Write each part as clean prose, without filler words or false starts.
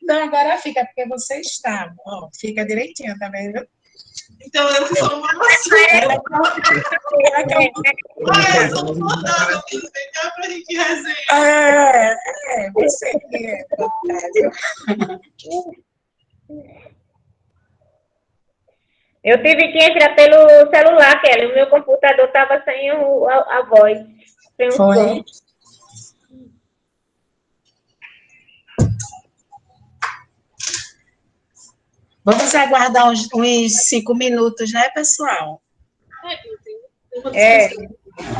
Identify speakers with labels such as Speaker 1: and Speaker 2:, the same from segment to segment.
Speaker 1: Não, agora fica, porque você está. Ó, fica direitinho, tá vendo?
Speaker 2: Então, eu sou uma maçã.
Speaker 1: Ela quer
Speaker 2: Eu sou confortável, filho. Vem cá pra gente resenhar.
Speaker 1: você que é fantástico.
Speaker 3: Eu tive que entrar pelo celular, Kelly. O meu computador estava sem a voz. Sem o
Speaker 1: Foi?
Speaker 3: som.
Speaker 1: Vamos aguardar uns 5 minutos, né, pessoal?
Speaker 3: É.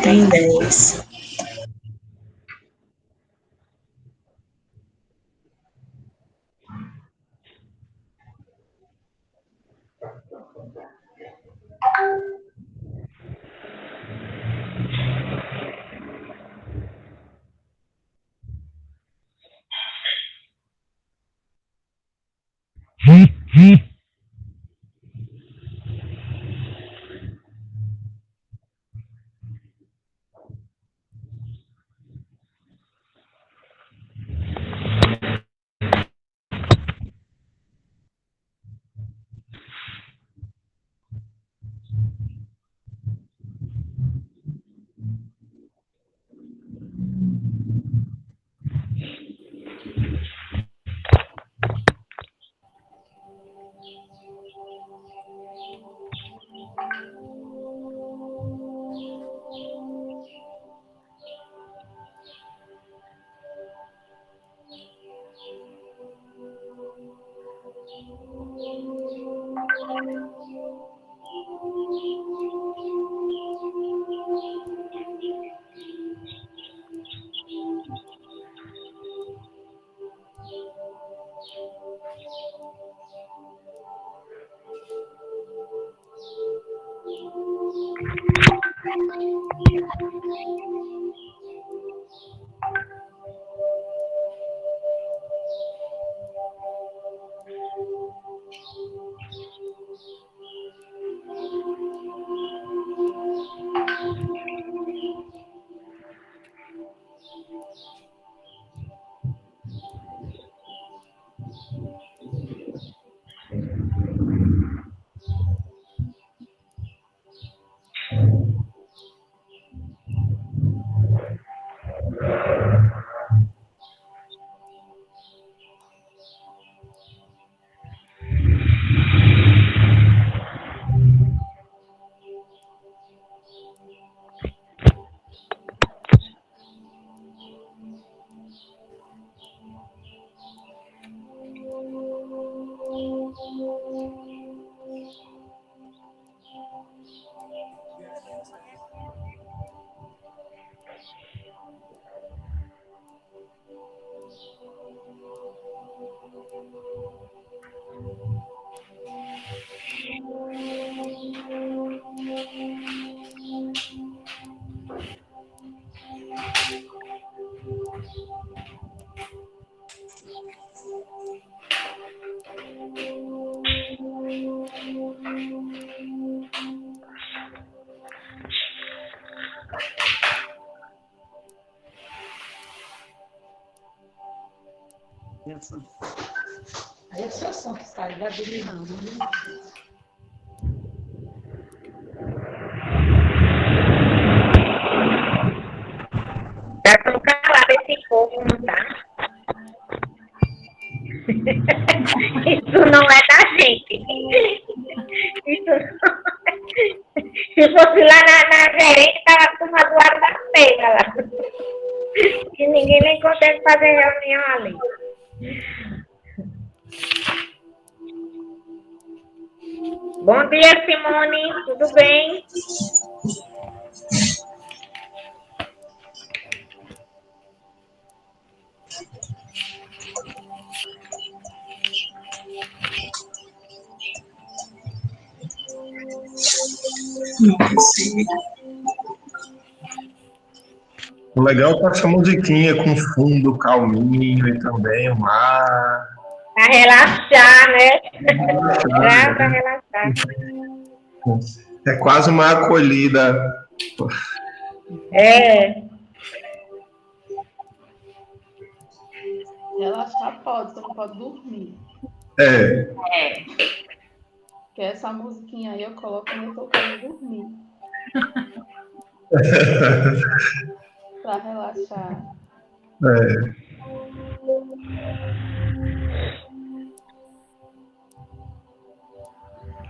Speaker 1: Tem 10.
Speaker 4: Aí é só som que sai da divisão.
Speaker 3: Tá tão calado esse povo, não tá? Isso não é da gente. Isso não... Se fosse lá na gerente, tava com uma guarda-feira lá. Que ninguém nem consegue fazer reunião ali. Bom dia, Simone. Tudo bem?
Speaker 1: Não consigo.
Speaker 5: O legal tá essa musiquinha com fundo calminho e também o mar.
Speaker 3: Pra relaxar, né? Pra relaxar.
Speaker 5: É quase uma acolhida.
Speaker 3: É.
Speaker 2: Relaxar pode, você não pode dormir.
Speaker 5: É,
Speaker 6: É.
Speaker 2: Porque essa musiquinha aí eu coloco quando eu tô querendo dormir. Pra relaxar.
Speaker 5: é.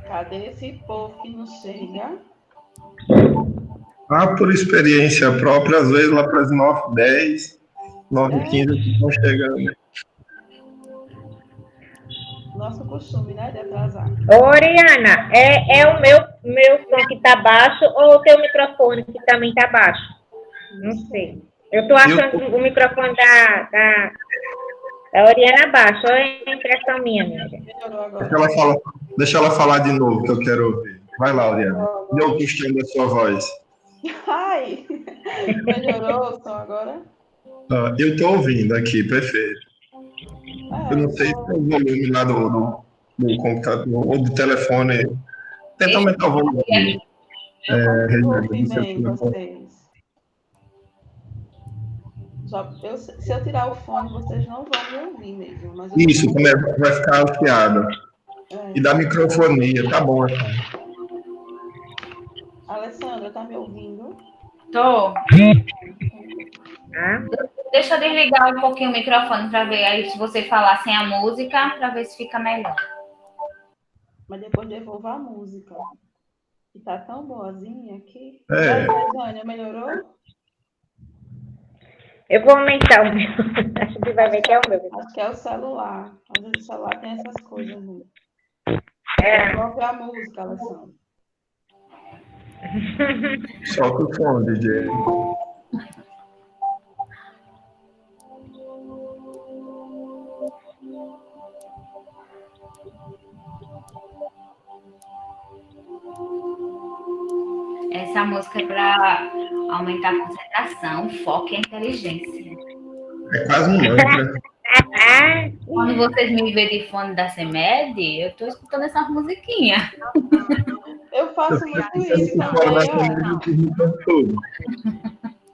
Speaker 2: Cadê esse povo que não chega?
Speaker 5: Ah, por experiência própria, às vezes lá para as 9h10, 9h15 estão chegando.
Speaker 2: Nosso costume, né? De atrasar.
Speaker 3: Ô, Oriana, é o meu som que tá baixo ou o teu microfone que também tá baixo? Não sei. Eu tô achando o microfone da Oriana baixo, ou é impressão minha, amiga?
Speaker 2: Melhorou agora.
Speaker 5: Deixa ela falar de novo, que eu quero ouvir. Vai lá, Oriana. Dê o costume da sua voz.
Speaker 2: Ai! Melhorou o som agora?
Speaker 5: Ah, eu estou ouvindo aqui, perfeito. Eu não sei se é o volume lá do computador ou do telefone. Tenta aumentar o volume.
Speaker 2: Eu vou ouvir
Speaker 5: Regina,
Speaker 2: bem vocês. Se eu tirar o fone, vocês não vão me ouvir mesmo. Mas eu
Speaker 5: Isso, vai ficar afiado. E da microfonia, tá bom.
Speaker 2: Alessandra, tá me ouvindo?
Speaker 6: Tô.
Speaker 3: Ah?
Speaker 6: Deixa eu desligar um pouquinho o microfone para ver aí se você falar sem a música, para ver se fica melhor.
Speaker 2: Mas depois devolva a música. Que tá tão boazinha aqui.
Speaker 5: É.
Speaker 2: E aí, Rosânia, melhorou?
Speaker 3: Eu vou aumentar o meu. Acho que vai ver que é o meu.
Speaker 2: Acho que é o celular. Às vezes o celular tem essas coisas, né?
Speaker 3: É.
Speaker 2: Devolve a música, Alessandra.
Speaker 5: Solta o som, DJ.
Speaker 6: Essa música é para aumentar a concentração, foco e a inteligência.
Speaker 5: É quase um mantra.
Speaker 6: Quando vocês me veem de fone da CEMED, eu estou escutando essa musiquinha.
Speaker 2: Eu faço muito isso também, ó.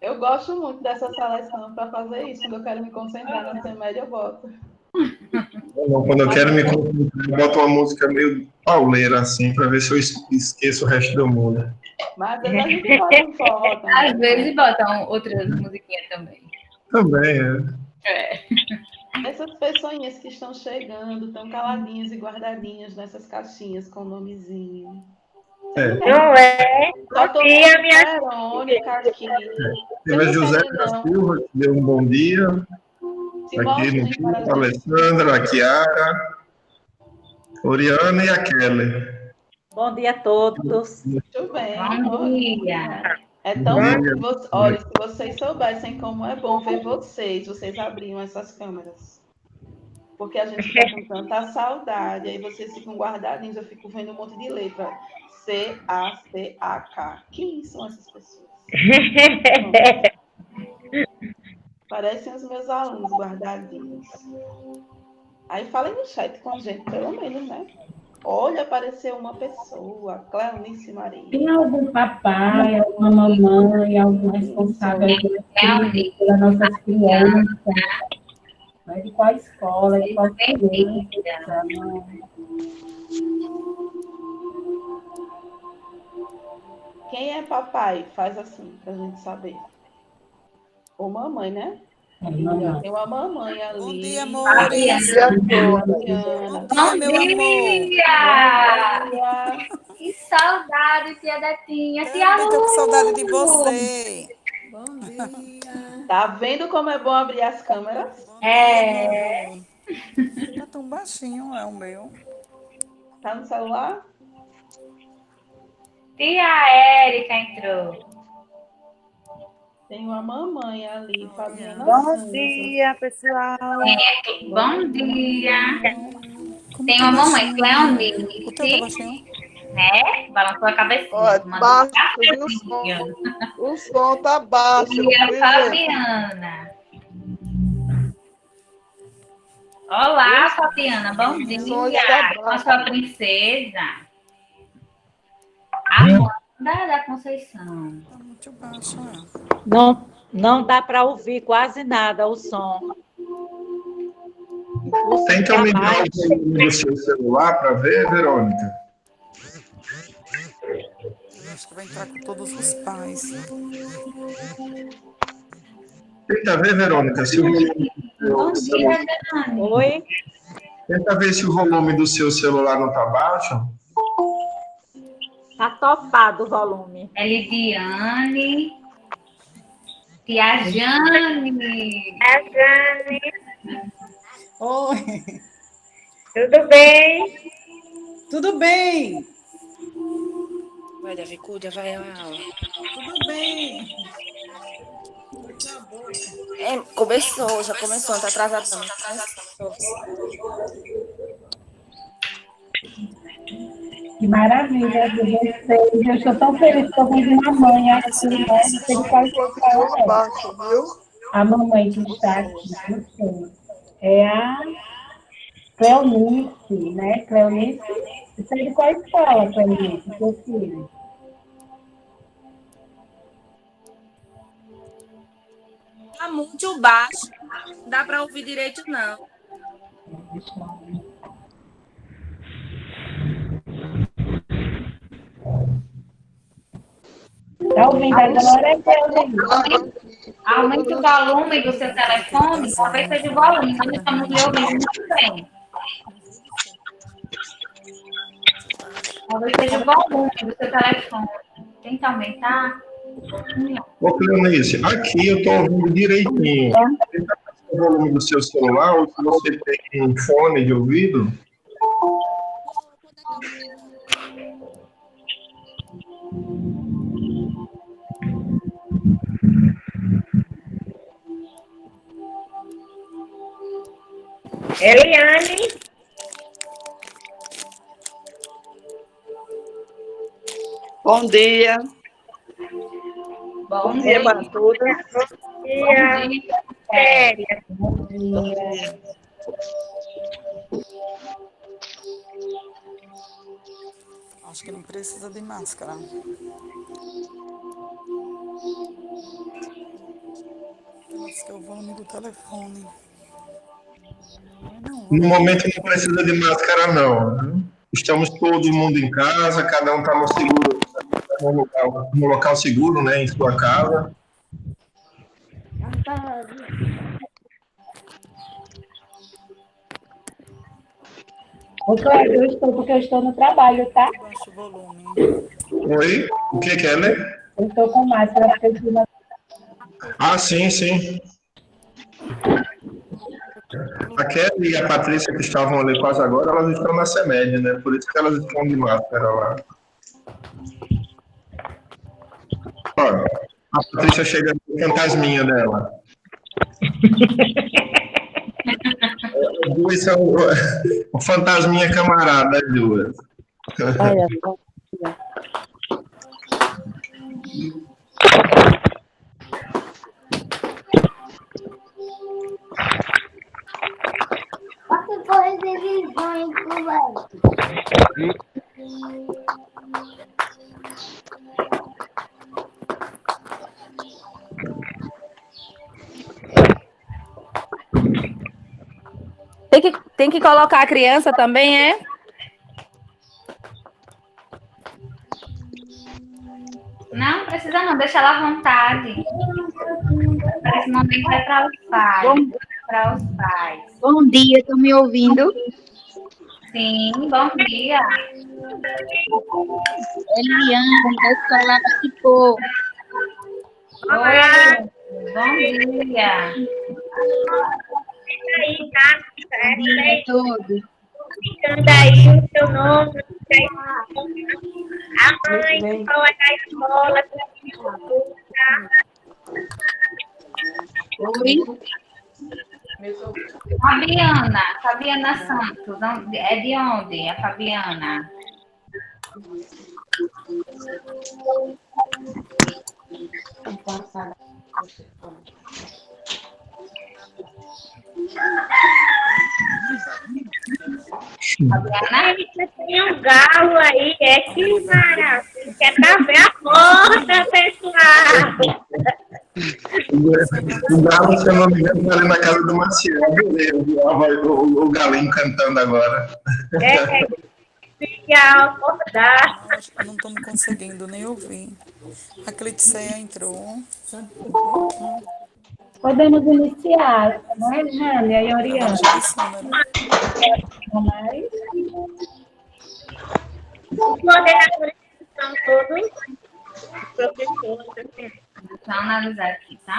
Speaker 2: Eu gosto muito dessa seleção para fazer isso. Quando eu quero me concentrar na CEMED, eu boto.
Speaker 5: Quando eu quero me concentrar, eu boto uma música meio pauleira, assim, para ver se eu esqueço o resto do mundo.
Speaker 2: Mas às vezes a gente bota um forró também.
Speaker 6: Às vezes botam outras musiquinhas também.
Speaker 5: Também,
Speaker 2: Essas pessoinhas que estão chegando, estão caladinhas e guardadinhas nessas caixinhas com o nomezinho.
Speaker 3: Não é?
Speaker 2: Só tô
Speaker 3: E a minha
Speaker 2: Verônica aqui.
Speaker 5: Teve a José da Silva, que deu um bom dia.
Speaker 2: Se
Speaker 5: Aqui
Speaker 2: mostre
Speaker 5: no
Speaker 2: para
Speaker 5: Quinto, a Alessandra, a Chiara, Oriana e a Kelly.
Speaker 4: Bom dia a todos.
Speaker 2: Muito bem.
Speaker 6: Bom dia.
Speaker 2: É tão bom que vocês, olha, se vocês soubessem como é bom ver vocês abriam essas câmeras. Porque a gente fica com tanta saudade, aí vocês ficam guardadinhos, eu fico vendo um monte de letra. C-A-C-A-K. Quem são essas pessoas? Parecem os meus alunos guardadinhos. Aí falem no chat com a gente, pelo menos, né? Olha, apareceu uma pessoa, Cleonice Maria.
Speaker 7: Tem algum papai, alguma mamãe, algum responsável pelas nossas crianças? Né? De qual escola, de qual criança?
Speaker 2: Quem é papai? Faz assim, pra gente saber. Ou mamãe, né? Tem uma mamãe ali.
Speaker 8: Bom dia, amores.
Speaker 6: Bom dia! Que saudade, tia Detinha. Tia
Speaker 8: Eu tô com saudade de você.
Speaker 7: Bom dia.
Speaker 2: Tá vendo como é bom abrir as câmeras?
Speaker 6: É.
Speaker 8: Tá tão baixinho, é o meu.
Speaker 2: Tá no celular?
Speaker 6: Tia Érica entrou.
Speaker 2: Tem uma mamãe ali, Fabiana.
Speaker 9: Bom dia, pessoal.
Speaker 6: Bom dia. Tem uma mamãe,
Speaker 8: O
Speaker 6: Cleonice,
Speaker 8: teu tá baixinho?
Speaker 6: né? Balançou a cabecinha.
Speaker 9: Olha,
Speaker 6: mandou
Speaker 9: baixo,
Speaker 6: cafezinho.
Speaker 9: o som tá baixo.
Speaker 6: Bom dia, Fabiana. Olá, Fabiana. Bom dia.
Speaker 9: som está
Speaker 6: Com a sua princesa. Amanda da Conceição.
Speaker 8: Tá muito baixo, é.
Speaker 4: Não dá para ouvir quase nada o som.
Speaker 5: Tenta aumentar o volume do seu celular para ver, Verônica.
Speaker 8: Acho que vai entrar com todos os pais.
Speaker 5: Tenta ver, Verônica, se o volume do seu celular...
Speaker 4: Oi?
Speaker 5: Tenta ver se o volume do seu celular não está baixo.
Speaker 4: Tá topado o volume.
Speaker 6: Elidiane. Tia Jane.
Speaker 3: A Jane,
Speaker 8: Oi,
Speaker 3: tudo bem?
Speaker 8: tudo bem?
Speaker 9: Vai, Davi, cuida, vai à aula.
Speaker 8: Tudo bem.
Speaker 9: Começou, já começou, não tá atrasado não.
Speaker 7: Que maravilha de vocês. Eu estou tão feliz que eu vendo uma mãe aqui, né? Não sei qual é.
Speaker 9: Baixo, viu?
Speaker 7: A mamãe que está aqui, não sei. É a Cleonice, né? Cleonice. Você é de qual escola, Cleonice, seu filho?
Speaker 9: Tá muito baixo. Não dá pra ouvir direito, não.
Speaker 7: Está ouvindo agora, Cleonice?
Speaker 6: Aumente o volume do seu telefone, talvez seja o volume, nós estamos lhe ouvindo muito bem. Talvez seja o volume do seu telefone. Tenta aumentar.
Speaker 5: Ô, Cleonice, aqui eu estou ouvindo direitinho. Tenta ver o volume do seu celular ou se você tem um fone de ouvido.
Speaker 3: Eliane,
Speaker 9: Bom dia.
Speaker 6: Bom
Speaker 9: dia
Speaker 6: dia.
Speaker 9: para todos.
Speaker 3: tia, Féria,
Speaker 8: Acho que não precisa de máscara. Acho que é o volume do telefone.
Speaker 5: No momento não precisa de máscara, não. Estamos todo mundo em casa, cada um está no local seguro, né, em sua casa.
Speaker 7: Ô, Cleber, eu estou porque eu estou no trabalho, tá?
Speaker 8: Baixa o volume.
Speaker 5: Oi? O que é, né?
Speaker 7: Eu estou com máscara porque eu estou na...
Speaker 5: Ah, sim, sim. A Kelly e a Patrícia que estavam ali quase agora, elas estão na CEMED, né? Por isso que elas estão de máscara lá. Olha, a Patrícia chega com a fantasminha dela. As duas são o fantasminha camarada, as duas.
Speaker 9: Olha,
Speaker 6: Quantas coisas revisões do leite?
Speaker 9: Tem que colocar a criança também, é?
Speaker 6: Não, precisa não, deixa ela à vontade. Esse momento é para os pais. Para os pais.
Speaker 10: Bom dia, estão me ouvindo?
Speaker 6: Sim, bom dia.
Speaker 10: Eliane, da escola Cipó.
Speaker 6: Oi, bom dia.
Speaker 3: aí, tá?
Speaker 10: Bom dia a todos.
Speaker 3: Ficando aí o seu nome, a mãe, qual é a escola, tá?
Speaker 10: Oi?
Speaker 6: Fabiana Santos, é de onde a Fabiana?
Speaker 3: Fabiana, tem um galo aí, que maravilha, quer pra ver a porta, pessoal.
Speaker 5: O galo, se eu não me engano, tá ali na casa do Marcial. O galinho cantando agora.
Speaker 3: Oficial, acordar.
Speaker 8: Não, acho que eu não estou me conseguindo nem ouvir. A Cleiticeia entrou.
Speaker 7: Podemos iniciar, não é, Jânia e Oriana?
Speaker 8: Baixa de cima, né?
Speaker 7: Mas,
Speaker 3: Os coordenadores são todos professores.
Speaker 6: Deixa eu analisar aqui, tá?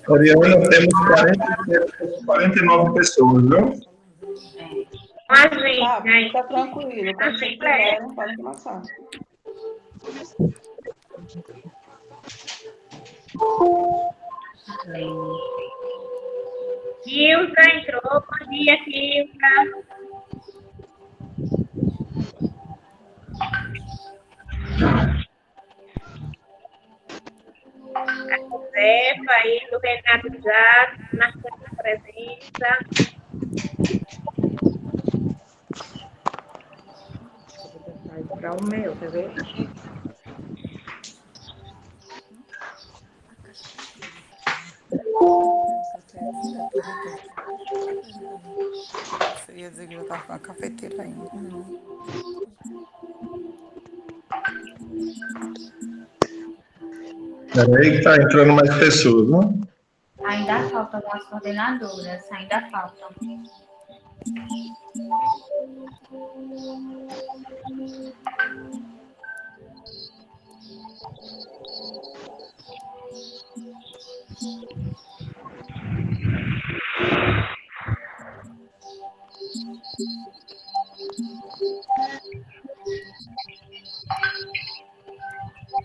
Speaker 5: Oriana, temos 49 pessoas, viu?
Speaker 2: Tá, fica tranquilo. Quando vocês quiserem, pode começar.
Speaker 3: Kilka entrou. Bom dia, Kilka. A Josefa aí, do Renato Jato, marcando a presença. Para o meu, tá vendo?
Speaker 8: Você ia dizer que já estava com a cafeteira ainda.
Speaker 5: Peraí que tá entrando mais pessoas, né?
Speaker 6: Ainda faltam algumas coordenadoras, ainda faltam.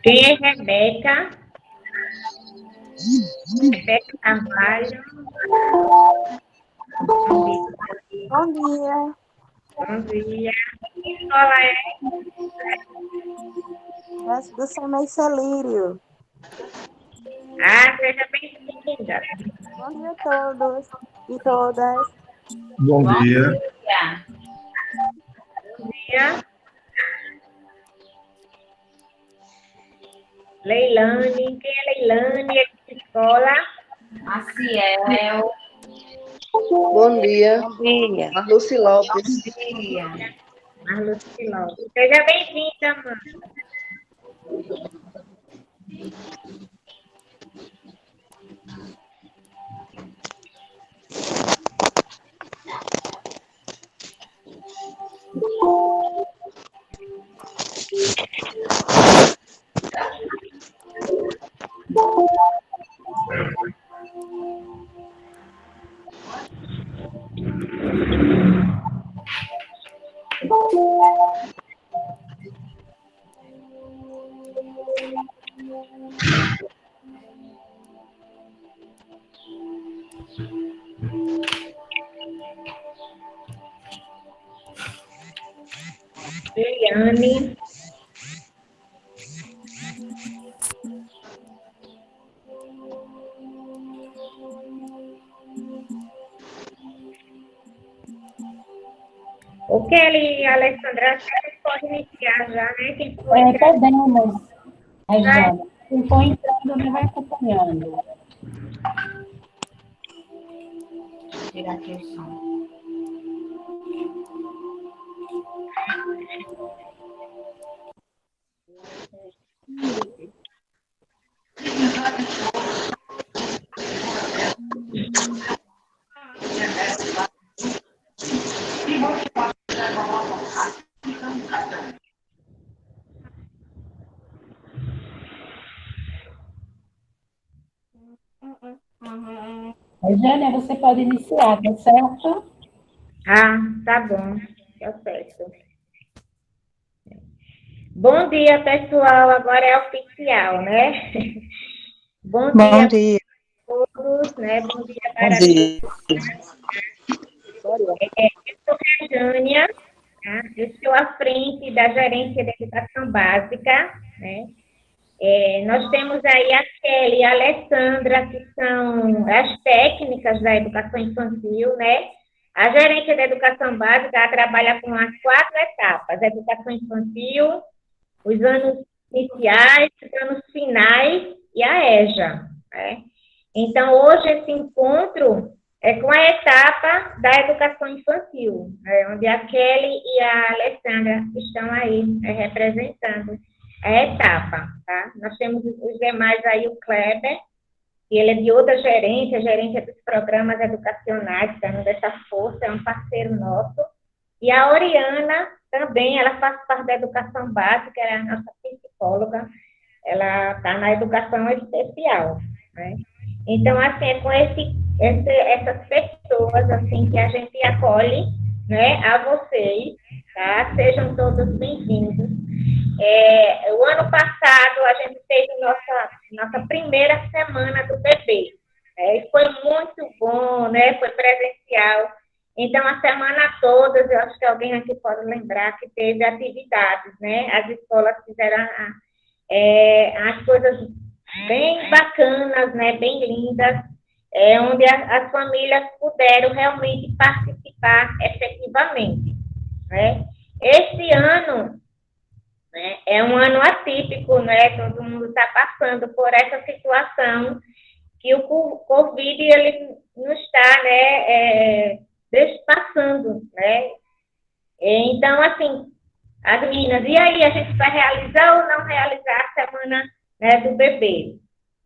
Speaker 3: Quem é Rebeca? Rebeca Carvalho.
Speaker 11: Bom dia.
Speaker 3: Bom dia. Que escola é?
Speaker 11: Essa do Semei Celírio.
Speaker 3: Ah, seja bem-vinda.
Speaker 11: Bom dia a todos e todas.
Speaker 5: Bom dia.
Speaker 3: Bom dia. Leilane. Quem é Leilane? É de escola?
Speaker 6: Maciel.
Speaker 12: Bom dia.
Speaker 3: Bom dia.
Speaker 12: Marluce Lopes.
Speaker 6: Bom dia.
Speaker 3: Marluce Lopes. Seja bem-vinda, mãe. Eliane. O Kelly e a Alessandra, vocês podem iniciar já, né? Quem for entrar.
Speaker 7: podemos, Jânia. Quem for entrando, me vai acompanhando.
Speaker 6: Vou tirar aqui o som.
Speaker 7: Jânia, você pode iniciar, tá certo?
Speaker 3: Ah, tá bom. Tá certo. Bom dia, pessoal. Agora é oficial, né? Bom dia a todos, né? Bom dia para eu sou a Jânia, tá? Eu estou à frente da Gerência de Educação Básica, né? Nós temos aí a Kelly e a Alessandra, que são as técnicas da educação infantil, né? A gerência da educação básica trabalha com as 4 etapas: educação infantil, os anos iniciais, anos finais e a EJA, né? Então, hoje, esse encontro é com a etapa da educação infantil, onde a Kelly e a Alessandra estão aí representando a etapa, tá? Nós temos os demais aí, o Kleber, que ele é de outra gerência, gerência dos programas educacionais, está dando essa força, é um parceiro nosso. E a Oriana também, ela faz parte da educação básica, ela é a nossa psicóloga, ela está na educação especial, né? Então, assim, é com essas pessoas, assim, que a gente acolhe, né, a vocês, tá? Sejam todos bem-vindos. O ano passado, a gente fez nossa primeira semana do bebê, e foi muito bom, né? Foi presencial. Então, a semana toda, eu acho que alguém aqui pode lembrar que teve atividades, né? As escolas fizeram as coisas bem bacanas, né? Bem lindas, onde as famílias puderam realmente participar efetivamente, né? Esse ano, né, é um ano atípico, né? Todo mundo está passando por essa situação que o Covid ele não está, né, passando, né? Então, assim, as meninas, e aí, a gente vai realizar ou não realizar a semana, né, do bebê?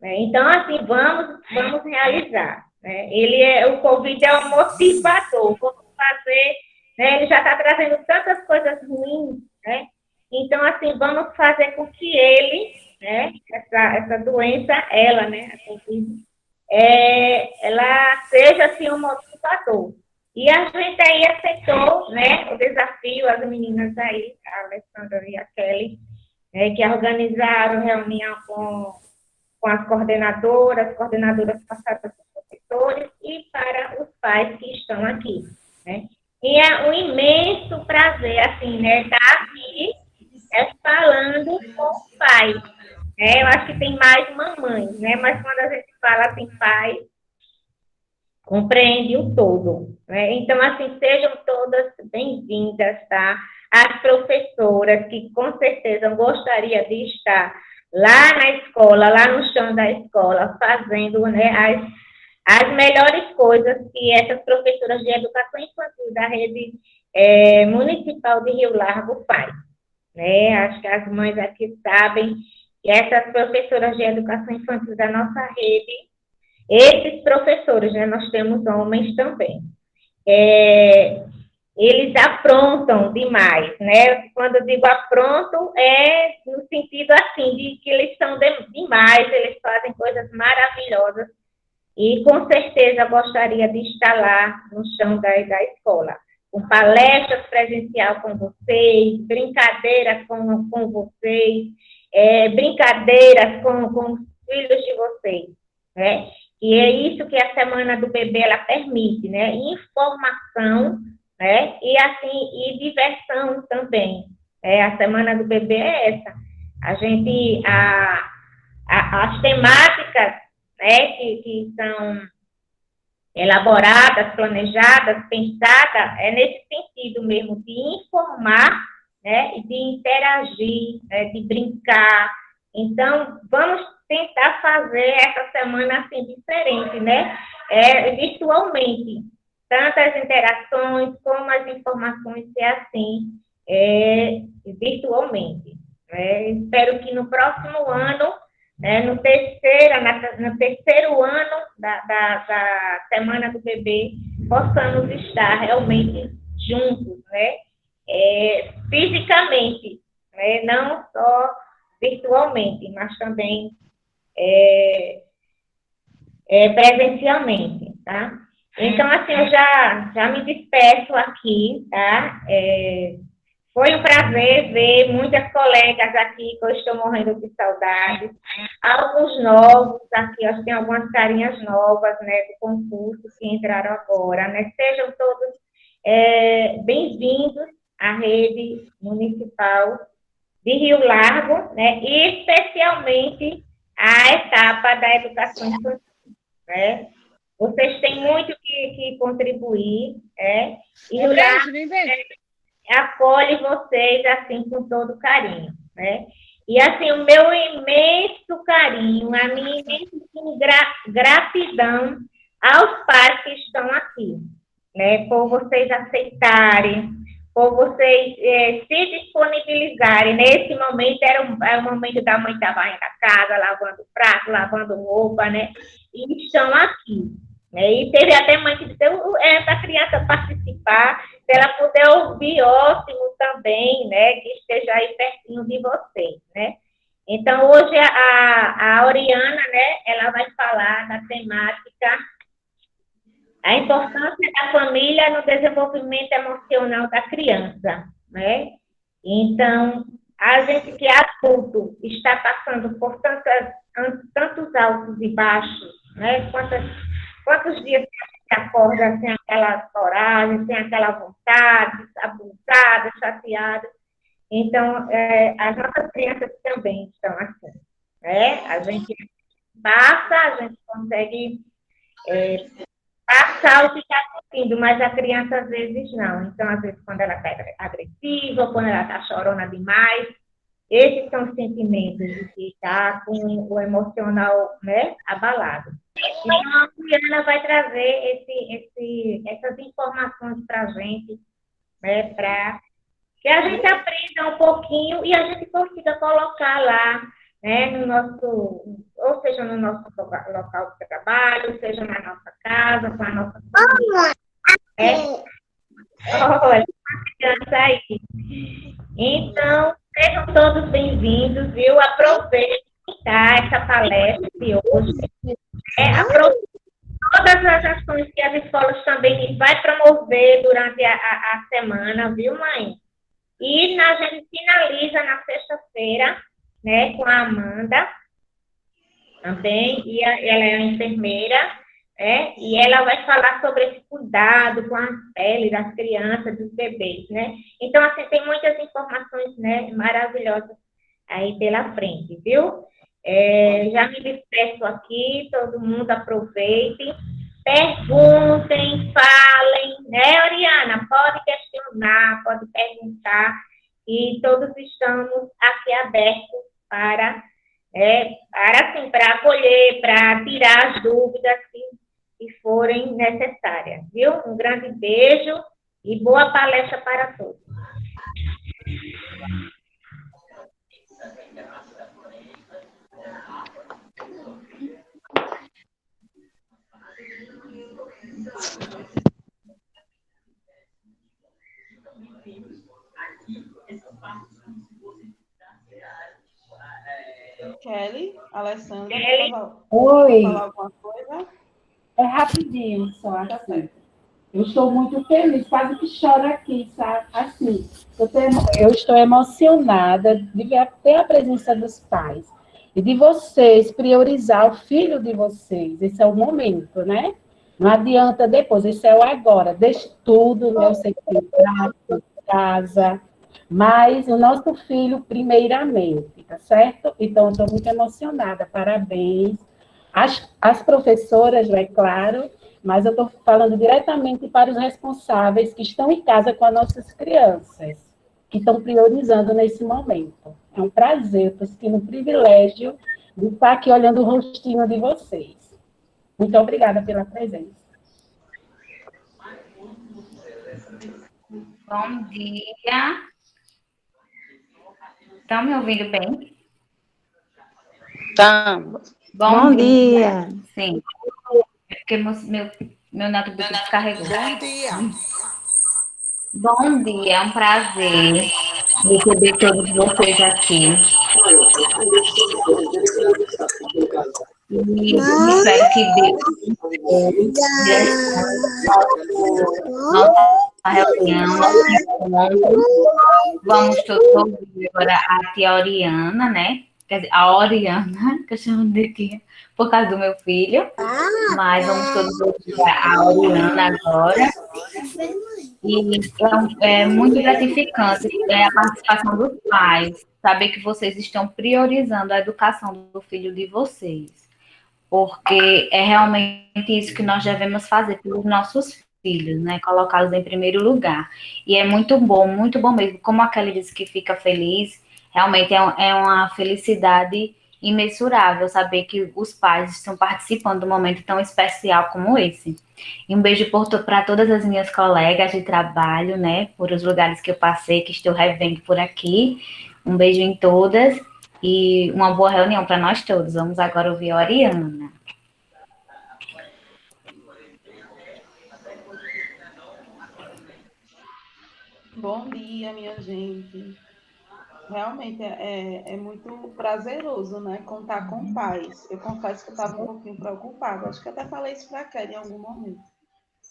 Speaker 3: Então, assim, vamos realizar, né? O Covid é um motivador, vamos fazer, né? Ele já está trazendo tantas coisas ruins, né? Então, assim, vamos fazer com que ele, né, essa doença, ela, né, a Covid, ela seja, assim, um motivador. E a gente aí aceitou, né, o desafio, as meninas aí, a Alessandra e a Kelly, que organizaram reunião com as coordenadoras passaram para os professores e para os pais que estão aqui, né. E é um imenso prazer, assim, né, estar aqui falando com os pais. Eu acho que tem mais mamães, né, mas quando a gente fala assim, pai, compreende o todo, né? Então, assim, sejam todas bem-vindas, tá? As professoras que, com certeza, gostariam de estar lá na escola, lá no chão da escola, fazendo, né, as melhores coisas que essas professoras de educação infantil da rede municipal de Rio Largo faz, né? Acho que as mães aqui sabem que essas professoras de educação infantil da nossa rede, esses professores, né, nós temos homens também, eles aprontam demais, né? Quando eu digo aprontam, é no sentido assim, de que eles são demais, eles fazem coisas maravilhosas, e com certeza gostaria de estar lá no chão da escola, com palestras presencial com vocês, brincadeiras com vocês, brincadeiras com os filhos de vocês, né? E é isso que a Semana do Bebê, ela permite, né? Informação, né? E, assim, e diversão também. A Semana do Bebê é essa. A gente, as temáticas, né, que são elaboradas, planejadas, pensadas, é nesse sentido mesmo, de informar, né? De interagir, né, de brincar. Então, vamos tentar fazer essa semana assim diferente, né? Virtualmente, tanto as interações como as informações ser assim, virtualmente. Espero que no próximo ano, no terceiro ano da Semana do Bebê, possamos estar realmente juntos, né? Fisicamente, né? Não só virtualmente, mas também presencialmente, tá? Então, assim, eu já me despeço aqui, tá? Foi um prazer ver muitas colegas aqui, que eu estou morrendo de saudade. Alguns novos aqui, acho que tem algumas carinhas novas, né, do concurso que entraram agora, né? Sejam todos bem-vindos à rede municipal de Rio Largo, né? E especialmente a etapa da educação infantil, né? Vocês têm muito que contribuir, e Rio Largo acolhe vocês assim com todo carinho, né? E assim, o meu imenso carinho, a minha imensa gratidão aos pais que estão aqui, né? Por vocês aceitarem, por vocês se disponibilizarem. Nesse momento, era o momento da mãe estar varrendo a casa, lavando prato, lavando roupa, né? E estão aqui. Né? E teve até mãe que disse, essa criança participar, se ela puder ouvir, ótimo também, né? Que esteja aí pertinho de vocês, né? Então, hoje a Oriana, né? Ela vai falar da temática a importância da família no desenvolvimento emocional da criança, né? Então, a gente que é adulto está passando por tantos altos e baixos, né? Quantos dias que a gente acorda sem aquela coragem, sem aquela vontade, abusada, chateada. Então, as nossas crianças também estão assim, né? A gente passa, a gente consegue passar o que está sentindo, mas a criança às vezes não. Então, às vezes, quando ela está agressiva, quando ela está chorona demais, esses são os sentimentos de que está com o emocional, né, abalado. Então, a Juliana vai trazer essas informações para a gente, né, para que a gente aprenda um pouquinho e a gente consiga colocar lá, né, no nosso, ou seja, no nosso local de trabalho, seja na nossa casa, com a nossa família. Olha, criança aí. Então, sejam todos bem-vindos, viu? Aproveitem, tá, essa palestra de hoje. Aproveitem todas as ações que as escolas também vai promover durante a semana, viu, mãe? E a gente finaliza na sexta-feira, né, com a Amanda, também, e ela é a enfermeira, né, e ela vai falar sobre esse cuidado com a pele das crianças, dos bebês, né. Então, assim, tem muitas informações, né, maravilhosas aí pela frente, viu? Já me despeço aqui, todo mundo aproveite, perguntem, falem, né, Oriana? Pode questionar, pode perguntar, e todos estamos aqui abertos para acolher, para tirar as dúvidas que forem necessárias, viu? Um grande beijo e boa palestra para todos.
Speaker 2: Kelly, Alessandra,
Speaker 7: Oi.
Speaker 2: falar alguma coisa?
Speaker 7: É rapidinho, só assim. Eu estou muito feliz, quase que choro aqui, sabe? Assim, eu estou emocionada de ter a presença dos pais e de vocês priorizar o filho de vocês. Esse é o momento, né? Não adianta depois, esse é o agora. Deixe tudo, né? Eu sei que tem prato, casa, mas o nosso filho primeiramente, tá certo? Então, eu estou muito emocionada, parabéns. As professoras, é claro, mas eu estou falando diretamente para os responsáveis que estão em casa com as nossas crianças, que estão priorizando nesse momento. É um prazer, estou sentindo um privilégio de estar aqui olhando o rostinho de vocês. Muito obrigada pela presença.
Speaker 6: Bom dia. Estão me ouvindo bem?
Speaker 10: Estamos.
Speaker 6: Bom
Speaker 10: dia.
Speaker 6: Sim. É porque meu notebook descarregou.
Speaker 8: Bom dia.
Speaker 6: Bom dia, é um prazer receber todos vocês aqui. E espero que Deus nossa reunião, nosso encontro. Vamos todos ouvir agora a tia Oriana, né? Quer dizer, a Oriana, que eu chamo de tia, por causa do meu filho. Mas vamos todos ouvir a Oriana agora. E é muito gratificante a participação dos pais, saber que vocês estão priorizando a educação do filho de vocês. Porque é realmente isso que nós devemos fazer pelos nossos filhos, né? Colocá-los em primeiro lugar. E é muito bom mesmo. Como a Kelly disse que fica feliz, Realmente é uma felicidade imensurável saber que os pais estão participando de um momento tão especial como esse. E um beijo para todas as minhas colegas de trabalho, né? Por os lugares que eu passei, que estou revendo por aqui. Um beijo em todas e uma boa reunião para nós todos. Vamos agora ouvir a Oriana.
Speaker 2: Bom dia, minha gente. Realmente é muito prazeroso, né? Contar com pais. Eu confesso que eu estava um pouquinho preocupada. Acho que até falei isso para a Kelly em algum momento,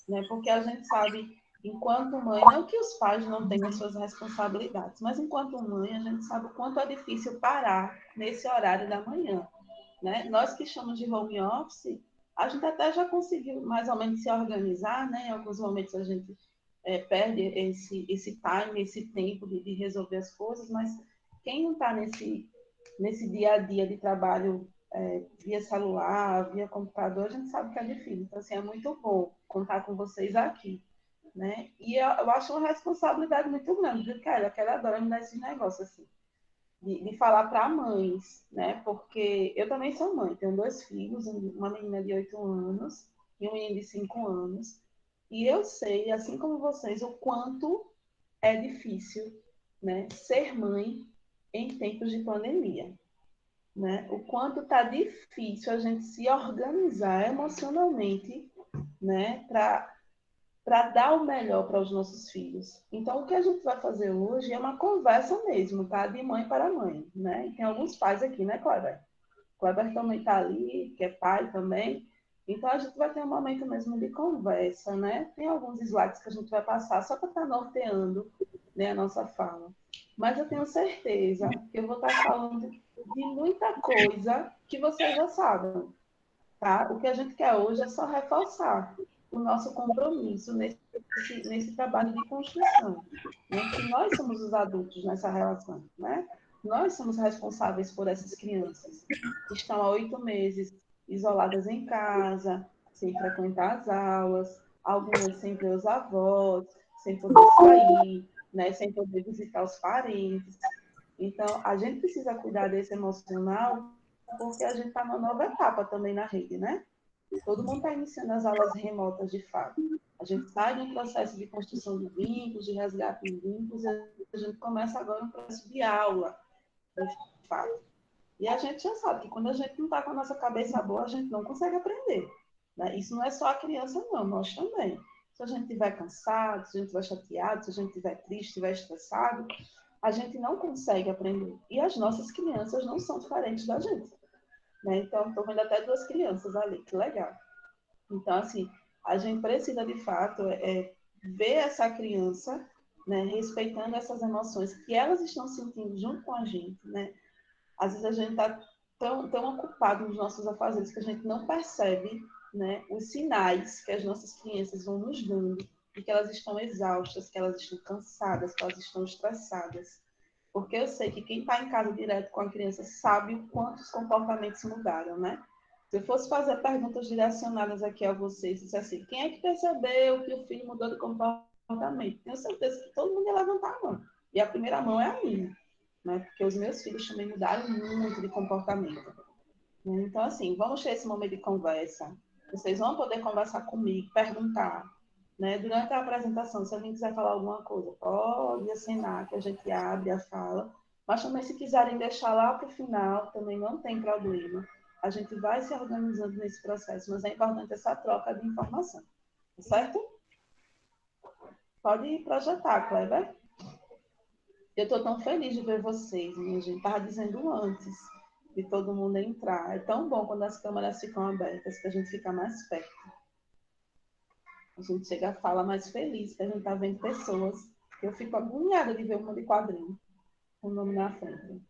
Speaker 2: né? Porque a gente sabe, enquanto mãe, não que os pais não tenham suas responsabilidades, mas enquanto mãe, a gente sabe o quanto é difícil parar nesse horário da manhã, né? Nós que chamamos de home office, a gente até já conseguiu mais ou menos se organizar, né? Em alguns momentos a gente perde esse time, esse tempo de resolver as coisas, mas quem não está nesse dia a dia de trabalho via celular, via computador, a gente sabe que é difícil. Então, assim, é muito bom contar com vocês aqui, né? E eu acho uma responsabilidade muito grande, viu, Kelly? A Kelly adora me dar esses negócios, assim, de falar para mães, né? Porque eu também sou mãe, tenho 2 filhos, uma menina de 8 anos e um menino de 5 anos, e eu sei, assim como vocês, o quanto é difícil, né, ser mãe em tempos de pandemia, né? O quanto está difícil a gente se organizar emocionalmente, né, para dar o melhor para os nossos filhos. Então, o que a gente vai fazer hoje é uma conversa mesmo, tá? De mãe para mãe, né? E tem alguns pais aqui, né, Kleber? Kleber também está ali, que é pai também. Então, a gente vai ter um momento mesmo de conversa, né? Tem alguns slides que a gente vai passar só para estar norteando, né, a nossa fala. Mas eu tenho certeza que eu vou estar falando de muita coisa que vocês já sabem, tá? O que a gente quer hoje é só reforçar o nosso compromisso nesse trabalho de construção, né? Que nós somos os adultos nessa relação, né? Nós somos responsáveis por essas crianças que estão há 8 meses isoladas em casa, sem frequentar as aulas, algumas sem ver os avós, sem poder sair, né? Sem poder visitar os parentes. Então, a gente precisa cuidar desse emocional, porque a gente está numa nova etapa também na rede, né? Todo mundo está iniciando as aulas remotas de fato. A gente sai de um processo de construção de vínculos, de resgate de vínculos, e a gente começa agora um processo de aula, de fato. E a gente já sabe que quando a gente não está com a nossa cabeça boa, a gente não consegue aprender, né? Isso não é só a criança, não, nós também. Se a gente estiver cansado, se a gente estiver chateado, se a gente estiver triste, estiver estressado, a gente não consegue aprender. E as nossas crianças não são diferentes da gente, né? Então, estou vendo até 2 crianças ali, que legal. Então, assim, a gente precisa, de fato, ver essa criança, né, respeitando essas emoções que elas estão sentindo junto com a gente, né? Às vezes a gente está tão ocupado nos nossos afazeres que a gente não percebe, né, os sinais que as nossas crianças vão nos dando, de que elas estão exaustas, que elas estão cansadas, que elas estão estressadas. Porque eu sei que quem está em casa direto com a criança sabe o quanto os comportamentos mudaram, né? Se eu fosse fazer perguntas direcionadas aqui a vocês, disse assim, quem é que percebeu que o filho mudou de comportamento? Tenho certeza que todo mundo ia levantar a mão. E a primeira mão é a minha, né? Porque os meus filhos também mudaram muito de comportamento. Então, assim, vamos ter esse momento de conversa. Vocês vão poder conversar comigo, perguntar, né? Durante a apresentação, se alguém quiser falar alguma coisa, pode assinar, que a gente abre a fala. Mas também, se quiserem deixar lá para o final, também não tem problema. A gente vai se organizando nesse processo, mas é importante essa troca de informação. Tá certo? Pode projetar, Kleber. Eu estou tão feliz de ver vocês, minha gente. Estava dizendo antes de todo mundo entrar. É tão bom quando as câmeras ficam abertas, que a gente fica mais perto. A gente chega a fala mais feliz, que a gente está vendo pessoas. Eu fico agoniada de ver uma de quadrinho, com o nome na frente.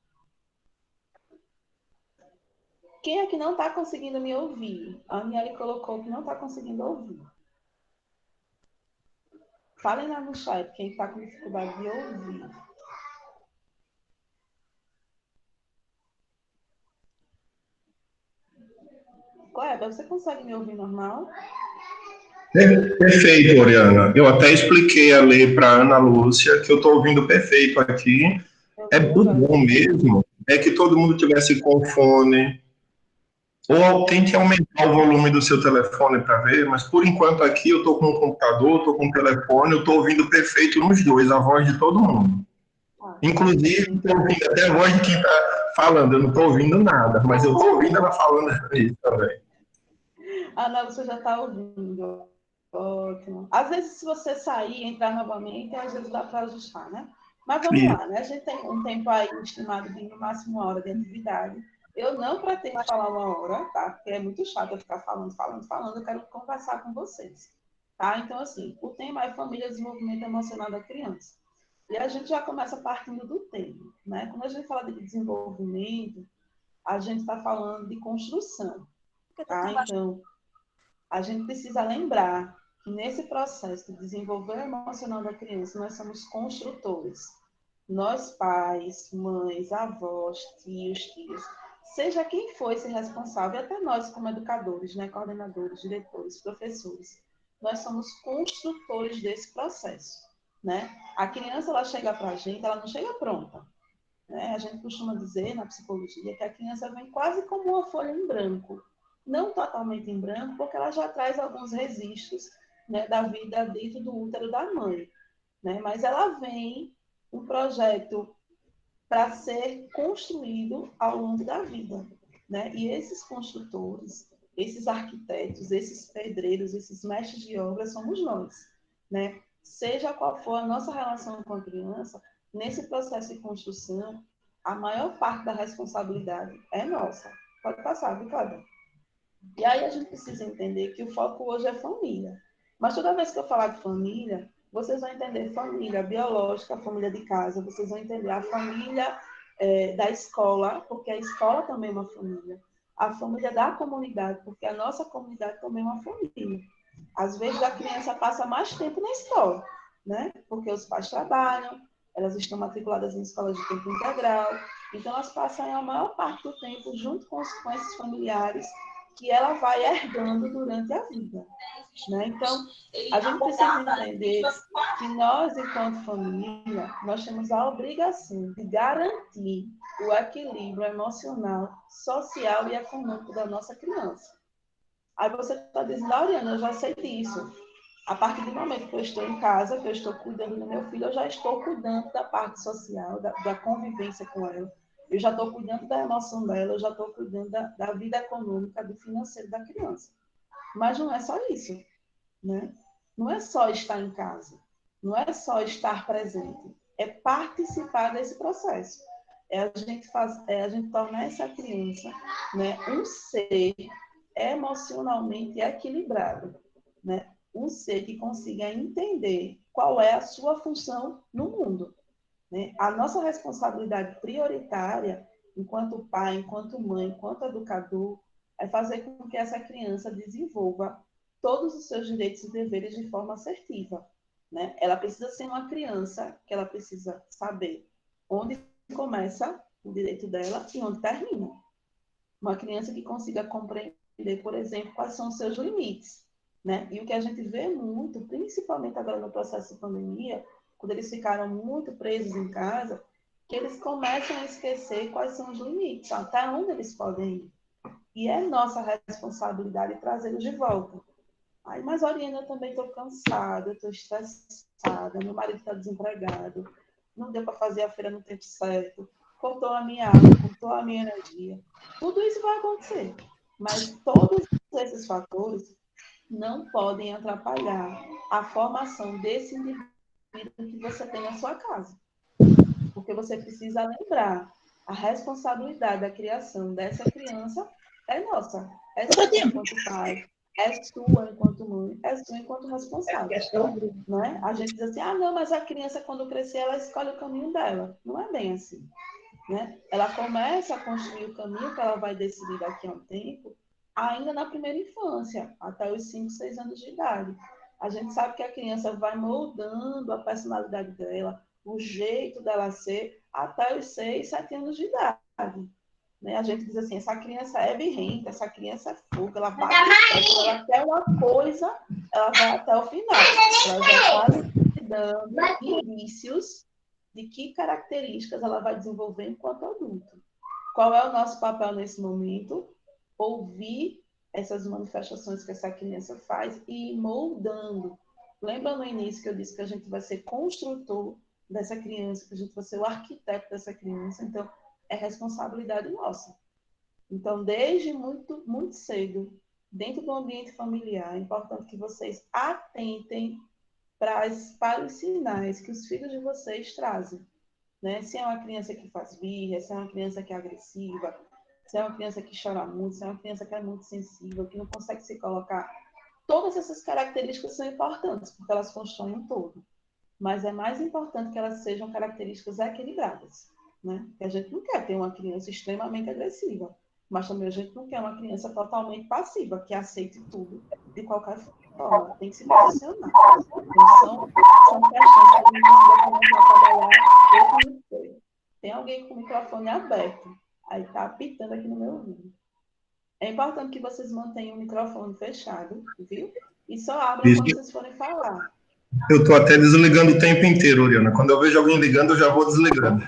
Speaker 2: Quem é que não está conseguindo me ouvir? A Aniele colocou que não está conseguindo ouvir. Falem lá no chat quem está com dificuldade de ouvir. Kleber, você consegue me ouvir normal?
Speaker 5: Perfeito, Oriana. Eu até expliquei ali para Ana Lúcia que eu estou ouvindo perfeito aqui o bom mesmo é que todo mundo tivesse com fone, ou tente aumentar o volume do seu telefone para ver, mas por enquanto aqui eu estou com o computador, estou com o telefone, eu estou ouvindo perfeito nos dois, a voz de todo mundo. Inclusive, estou ouvindo até a voz de quem está falando, eu não estou ouvindo nada, mas eu estou ouvindo ela falando isso também.
Speaker 2: Não, você já está ouvindo. Ótimo. Às vezes, se você sair e entrar novamente, às vezes dá para ajustar, né? Mas vamos lá, né? A gente tem um tempo aí estimado de no máximo 1 hora de atividade. Eu não pretendo falar 1 hora, tá? Porque é muito chato eu ficar falando. Eu quero conversar com vocês, tá? Então, assim, o tema é família e desenvolvimento emocional da criança. E a gente já começa partindo do tema, né? Quando a gente fala de desenvolvimento, a gente está falando de construção, tá? Então, a gente precisa lembrar que nesse processo de desenvolver o emocional da criança, nós somos construtores. Nós, pais, mães, avós, tios, seja quem for esse responsável, até nós como educadores, né, coordenadores, diretores, professores, nós somos construtores desse processo, né? A criança, ela chega para a gente, ela não chega pronta, né? A gente costuma dizer na psicologia que a criança vem quase como uma folha em branco, não totalmente em branco, porque ela já traz alguns registros, né, da vida dentro do útero da mãe, né? Mas ela vem um projeto para ser construído ao longo da vida, né? E esses construtores, esses arquitetos, esses pedreiros, esses mestres de obra somos nós, né? Seja qual for a nossa relação com a criança, nesse processo de construção, a maior parte da responsabilidade é nossa. Pode passar, viu, Cláudia? E aí a gente precisa entender que o foco hoje é família. Mas toda vez que eu falar de família, vocês vão entender família biológica, a família de casa, vocês vão entender a família da escola, porque a escola também é uma família. A família da comunidade, porque a nossa comunidade também é uma família. Às vezes a criança passa mais tempo na escola, né? Porque os pais trabalham, elas estão matriculadas em escolas de tempo integral, então elas passam a maior parte do tempo junto com esses familiares que ela vai herdando durante a vida, né? Então, a gente precisa entender que nós, enquanto família, nós temos a obrigação de garantir o equilíbrio emocional, social e econômico da nossa criança. Aí você está dizendo, Ariana, eu já sei disso. A partir do momento que eu estou em casa, que eu estou cuidando do meu filho, eu já estou cuidando da parte social, da convivência com ela. Eu já estou cuidando da emoção dela, eu já estou cuidando da vida econômica, do financeiro da criança. Mas não é só isso, né? Não é só estar em casa, não é só estar presente, é participar desse processo. É a gente tornar essa criança, né, um ser emocionalmente equilibrado, né? Um ser que consiga entender qual é a sua função no mundo, né? A nossa responsabilidade prioritária, enquanto pai, enquanto mãe, enquanto educador, é fazer com que essa criança desenvolva todos os seus direitos e deveres de forma assertiva, né? Ela precisa ser uma criança que ela precisa saber onde começa o direito dela e onde termina. Uma criança que consiga compreender, por exemplo, quais são os seus limites, né? E o que a gente vê muito, principalmente agora no processo de pandemia, quando eles ficaram muito presos em casa, que eles começam a esquecer quais são os limites, até onde eles podem ir. E é nossa responsabilidade trazê-los de volta. Ai, mas, Oriana, eu também estou cansada, eu estou estressada, meu marido está desempregado, não deu para fazer a feira no tempo certo, cortou a minha água, cortou a minha energia. Tudo isso vai acontecer. Mas todos esses fatores não podem atrapalhar a formação desse indivíduo que você tem na sua casa. Porque você precisa lembrar, a responsabilidade da criação dessa criança é nossa. É sua enquanto pai, é sua enquanto mãe, é sua enquanto responsável. Né? A gente diz assim, não, mas a criança quando crescer, ela escolhe o caminho dela. Não é bem assim. Né? Ela começa a construir o caminho que ela vai decidir daqui a um tempo, ainda na primeira infância, até os 5, 6 anos de idade. A gente sabe que a criança vai moldando a personalidade dela, o jeito dela ser, até os 6, 7 anos de idade. Né? A gente diz assim, essa criança é birrenta, essa criança é fogo, ela bate certo, ela quer uma coisa, ela vai até o final. Ela já está dando indícios de que características ela vai desenvolver enquanto adulto. Qual é o nosso papel nesse momento? Ouvir essas manifestações que essa criança faz e ir moldando. Lembra no início que eu disse que a gente vai ser construtor dessa criança, que a gente vai ser o arquiteto dessa criança? Então, é responsabilidade nossa. Então, desde muito, muito cedo, dentro do ambiente familiar, é importante que vocês atentem para os sinais que os filhos de vocês trazem. Né? Se é uma criança que faz birra, se é uma criança que é agressiva, se é uma criança que chora muito, se é uma criança que é muito sensível, que não consegue se colocar. Todas essas características são importantes, porque elas constroem um todo. Mas é mais importante que elas sejam características equilibradas. Né? Porque a gente não quer ter uma criança extremamente agressiva, mas também a gente não quer uma criança totalmente passiva, que aceite tudo de qualquer forma. Tem que se posicionar. Então, são questões que a gente precisa começar a trabalhar. Tem alguém com o microfone aberto. Aí está apitando aqui no meu ouvido. É importante que vocês mantenham o microfone fechado, viu? E só abram quando vocês forem falar.
Speaker 5: Eu estou até desligando o tempo inteiro, Oriana. Quando eu vejo alguém ligando, eu já vou desligando.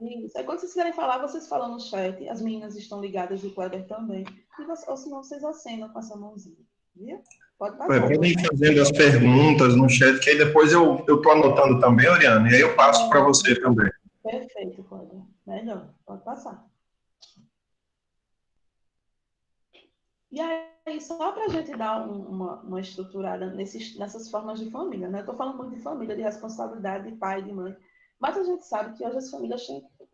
Speaker 2: Isso. Aí quando vocês quiserem falar, vocês falam no chat. As meninas estão ligadas e o Kleber também. Ou senão vocês acenam com essa mãozinha. Viu? Pode passar.
Speaker 5: Podem ir fazendo as perguntas no chat, que aí depois eu estou anotando também, Oriana, e aí eu passo para você também.
Speaker 2: Perfeito, Kleber. Melhor. Pode passar. E aí, só para a gente dar uma estruturada nessas formas de família, né? Eu estou falando muito de família, de responsabilidade de pai e de mãe, mas a gente sabe que hoje as famílias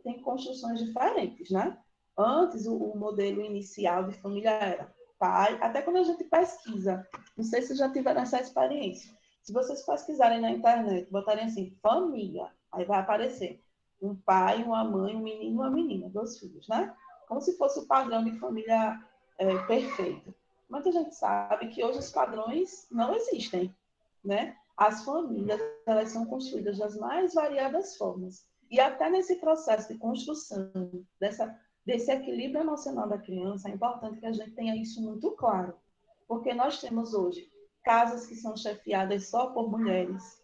Speaker 2: têm construções diferentes, né? Antes, o modelo inicial de família era pai, até quando a gente pesquisa, não sei se já tiveram essa experiência, se vocês pesquisarem na internet, botarem assim, família, aí vai aparecer um pai, uma mãe, um menino e uma menina, 2 filhos, né? Como se fosse o padrão de família perfeito. Mas a gente sabe que hoje os padrões não existem, né? As famílias, elas são construídas das mais variadas formas. E até nesse processo de construção desse equilíbrio emocional da criança, é importante que a gente tenha isso muito claro. Porque nós temos hoje casas que são chefiadas só por mulheres,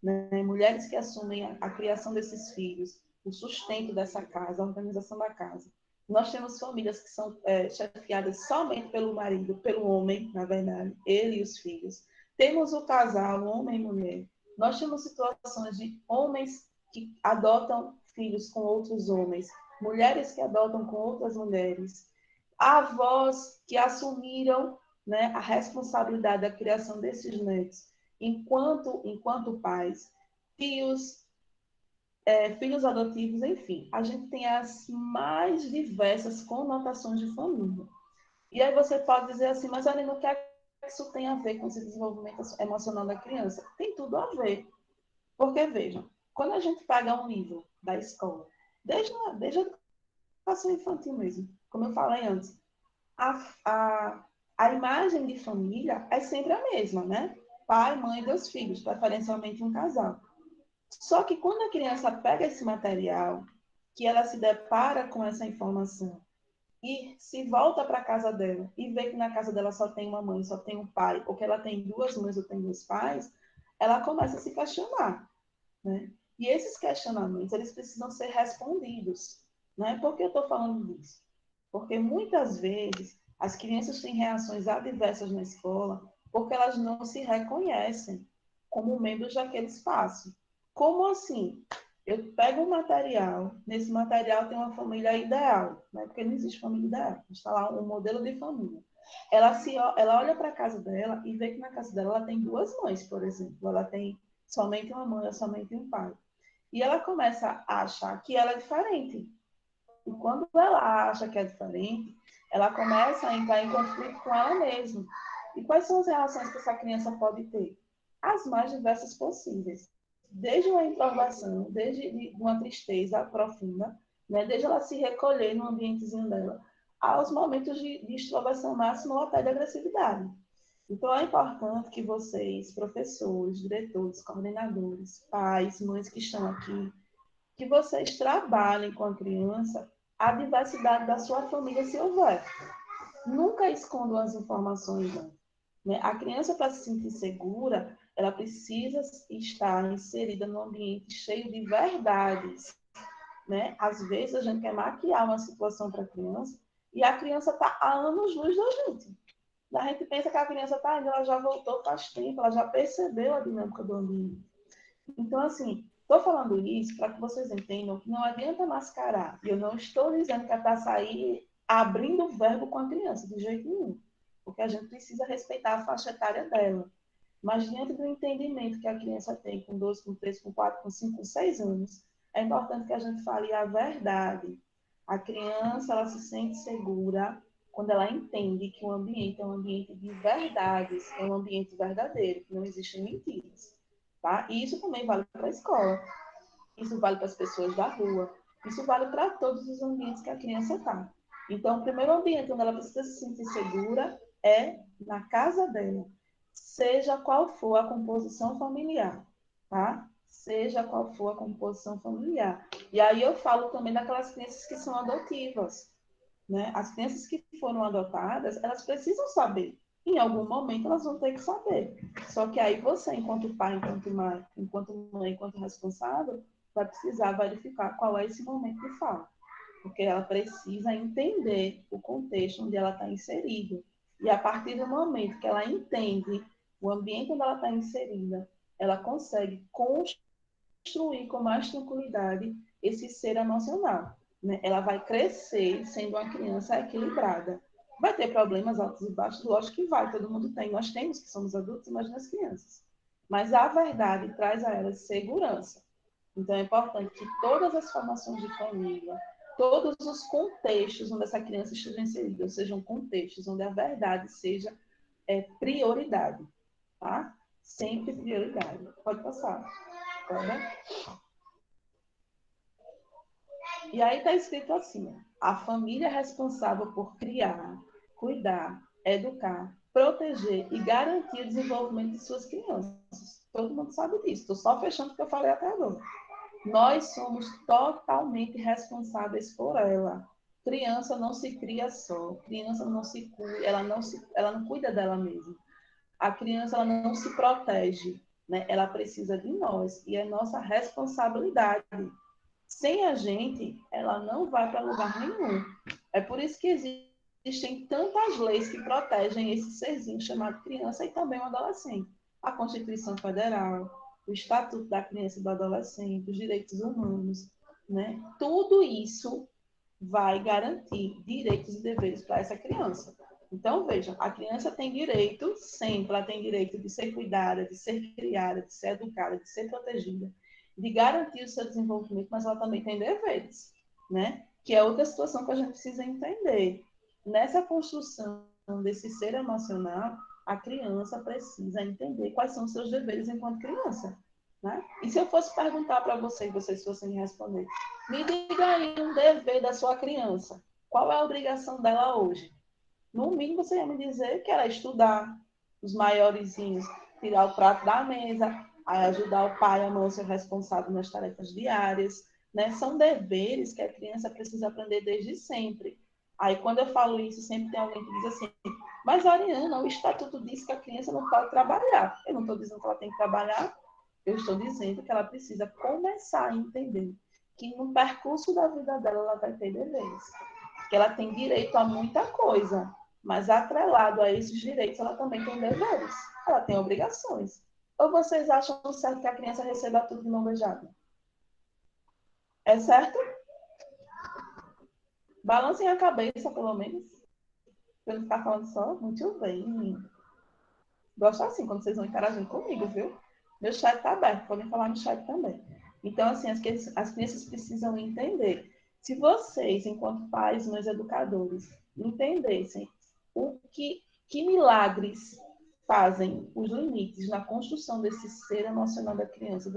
Speaker 2: né? Mulheres que assumem a criação desses filhos, o sustento dessa casa, a organização da casa. Nós temos famílias que são chefiadas somente pelo marido, pelo homem, na verdade, ele e os filhos. Temos o casal, homem e mulher. Nós temos situações de homens que adotam filhos com outros homens, mulheres que adotam com outras mulheres, avós que assumiram, né, a responsabilidade da criação desses netos enquanto pais, tios, filhos adotivos, enfim, a gente tem as mais diversas conotações de família. E aí você pode dizer assim, mas Aline, o que é que isso tem a ver com esse desenvolvimento emocional da criança? Tem tudo a ver. Porque, vejam, quando a gente pega um livro da escola, desde a educação infantil mesmo, como eu falei antes, a imagem de família é sempre a mesma, né? Pai, mãe e 2 filhos, preferencialmente um casal. Só que quando a criança pega esse material, que ela se depara com essa informação e se volta para a casa dela e vê que na casa dela só tem uma mãe, só tem um pai, ou que ela tem 2 mães ou tem 2 pais, ela começa a se questionar, né? E esses questionamentos, eles precisam ser respondidos, né? Por que eu estou falando disso? Porque muitas vezes as crianças têm reações adversas na escola porque elas não se reconhecem como membros daquele espaço. Como assim? Eu pego um material, nesse material tem uma família ideal, né? Porque não existe família ideal, está lá um modelo de família. Ela olha para a casa dela e vê que na casa dela ela tem 2 mães, por exemplo. Ela tem somente uma mãe ou somente um pai. E ela começa a achar que ela é diferente. E quando ela acha que é diferente, ela começa a entrar em conflito com ela mesma. E quais são as relações que essa criança pode ter? As mais diversas possíveis. Desde uma introversão, desde uma tristeza profunda, né? Desde ela se recolher no ambientezinho dela, aos momentos de extroversão máxima ou até de agressividade. Então, é importante que vocês, professores, diretores, coordenadores, pais, mães que estão aqui, que vocês trabalhem com a criança a diversidade da sua família, se houver. Nunca escondam as informações, não, né? A criança, para se sentir segura, ela precisa estar inserida num ambiente cheio de verdades, né? Às vezes a gente quer maquiar uma situação para a criança e a criança está a anos-luz da gente. A gente pensa que a criança está indo, ela já voltou faz tempo, ela já percebeu a dinâmica do ambiente. Então, assim, estou falando isso para que vocês entendam que não adianta mascarar. E eu não estou dizendo que é para sair abrindo o verbo com a criança, de jeito nenhum. Porque a gente precisa respeitar a faixa etária dela. Mas diante do entendimento que a criança tem com 12, com 13, com 4, com 5, com 6 anos, é importante que a gente fale a verdade. A criança, ela se sente segura quando ela entende que o ambiente é um ambiente de verdades, é um ambiente verdadeiro, que não existem mentiras. Tá? E isso também vale para a escola, isso vale para as pessoas da rua, isso vale para todos os ambientes que a criança está. Então, o primeiro ambiente onde ela precisa se sentir segura é na casa dela, seja qual for a composição familiar, tá? Seja qual for a composição familiar. E aí eu falo também daquelas crianças que são adotivas, né? As crianças que foram adotadas, elas precisam saber. Em algum momento elas vão ter que saber. Só que aí você, enquanto pai, enquanto mãe, enquanto responsável, vai precisar verificar qual é esse momento de fala. Porque ela precisa entender o contexto onde ela está inserida. E a partir do momento que ela entende o ambiente onde ela está inserida, ela consegue construir com mais tranquilidade esse ser emocional. Né? Ela vai crescer sendo uma criança equilibrada. Vai ter problemas altos e baixos? Lógico que vai, todo mundo tem. Nós temos que somos adultos, imagina as crianças. Mas a verdade traz a elas segurança. Então é importante que todas as formações de família, todos os contextos onde essa criança esteja inserida, sejam contextos onde a verdade seja prioridade. Tá? Sempre prioridade. Pode passar. Tá? E aí está escrito assim: a família é responsável por criar, cuidar, educar, proteger e garantir o desenvolvimento de suas crianças. Todo mundo sabe disso. Estou só fechando o que eu falei até agora. Nós somos totalmente responsáveis por ela. Criança não se cria só. Criança não se cuida, ela não cuida dela mesma. A criança ela não se protege, né? Ela precisa de nós e é nossa responsabilidade. Sem a gente, ela não vai para lugar nenhum. É por isso que existem tantas leis que protegem esse serzinho chamado criança e também o adolescente. A Constituição Federal, o Estatuto da Criança e do Adolescente, os direitos humanos, né? Tudo isso vai garantir direitos e deveres para essa criança. Então, veja, a criança tem direito, sempre, ela tem direito de ser cuidada, de ser criada, de ser educada, de ser protegida, de garantir o seu desenvolvimento, mas ela também tem deveres, né? Que é outra situação que a gente precisa entender. Nessa construção desse ser emocional, a criança precisa entender quais são os seus deveres enquanto criança, né? E se eu fosse perguntar para vocês fossem me responder, me diga aí um dever da sua criança. Qual é a obrigação dela hoje? No mínimo, você ia me dizer que era estudar, os maiorzinhos, tirar o prato da mesa, ajudar o pai e a mãe a ser responsável nas tarefas diárias, né? São deveres que a criança precisa aprender desde sempre. Aí, quando eu falo isso, sempre tem alguém que diz assim, mas, Ariana, o estatuto diz que a criança não pode trabalhar. Eu não estou dizendo que ela tem que trabalhar, eu estou dizendo que ela precisa começar a entender que no percurso da vida dela, ela vai ter deveres. Que ela tem direito a muita coisa, mas atrelado a esses direitos, ela também tem deveres. Ela tem obrigações. Ou vocês acham certo que a criança receba tudo de mão beijada? É certo? Balancem a cabeça, pelo menos. Pra não ficar falando só. Muito bem. Gosto assim, quando vocês vão interagindo comigo, viu? Meu chat está aberto, podem falar no chat também. Então, assim, as crianças precisam entender. Se vocês, enquanto pais, mães, educadores, entendessem que milagres fazem os limites na construção desse ser emocional da criança,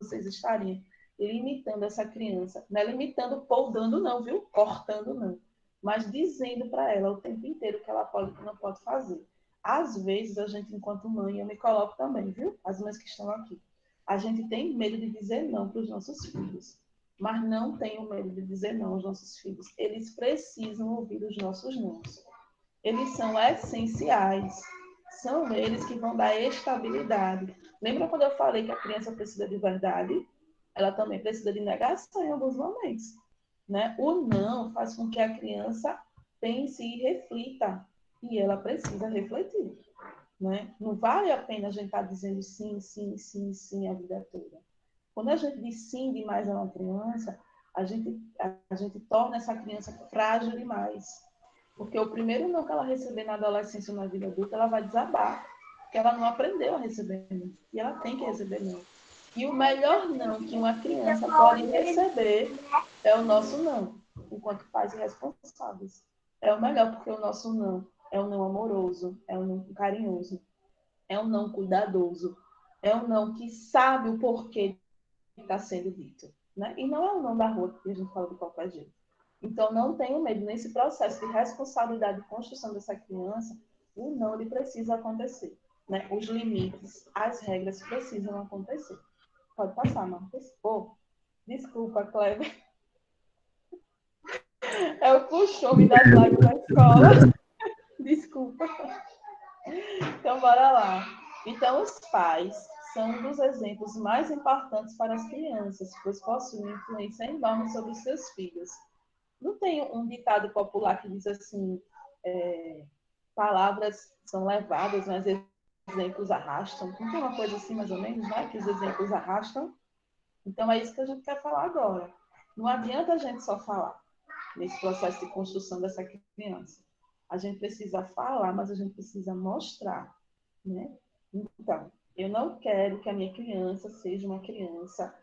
Speaker 2: vocês estariam limitando essa criança, não é limitando, podando não, viu? Cortando não, mas dizendo para ela o tempo inteiro o que ela pode e o que não pode fazer. Às vezes, a gente, enquanto mãe, eu me coloco também, viu? As mães que estão aqui. A gente tem medo de dizer não para os nossos filhos, mas não tenham medo de dizer não aos nossos filhos. Eles precisam ouvir os nossos nãos. Eles são essenciais. São eles que vão dar estabilidade. Lembra quando eu falei que a criança precisa de verdade? Ela também precisa de negação em alguns momentos, né? O não faz com que a criança pense e reflita, e ela precisa refletir, né? Não vale a pena a gente estar dizendo sim, sim, sim, sim a vida toda. Quando a gente diz sim demais a uma criança, a gente torna essa criança frágil demais. Porque o primeiro não que ela receber na adolescência ou na vida adulta, ela vai desabar. Porque ela não aprendeu a receber não. E ela tem que receber não. E o melhor não que uma criança pode receber é o nosso não, enquanto pais responsáveis. É o melhor, porque o nosso não é um não amoroso, é um não carinhoso, é um não cuidadoso, é um não que sabe o porquê está sendo dito, né? E não é um não da rua que a gente fala de qualquer jeito. Então, não tenho medo, nesse processo de responsabilidade de construção dessa criança, o não ele precisa acontecer, né? Os limites, as regras precisam acontecer. Pode passar, Marcos. Oh, desculpa, Cleber. É o costume das lives da escola. Desculpa. Então, bora lá. Então, os pais são um dos exemplos mais importantes para as crianças, pois possuem influência enorme sobre os seus filhos. Não tem um ditado popular que diz assim, palavras são levadas, mas exemplos arrastam. Não tem uma coisa assim, mais ou menos, né? Que os exemplos arrastam. Então, é isso que a gente quer falar agora. Não adianta a gente só falar nesse processo de construção dessa criança. A gente precisa falar, mas a gente precisa mostrar, né? Então, eu não quero que a minha criança seja uma criança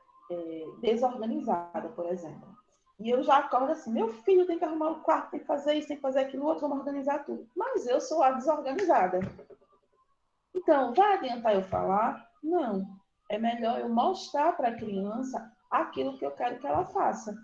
Speaker 2: desorganizada, por exemplo. E eu já acordo assim, meu filho tem que arrumar o quarto, tem que fazer isso, tem que fazer aquilo, outro, vamos organizar tudo. Mas eu sou a desorganizada. Então, vai adiantar eu falar? Não. É melhor eu mostrar para a criança aquilo que eu quero que ela faça.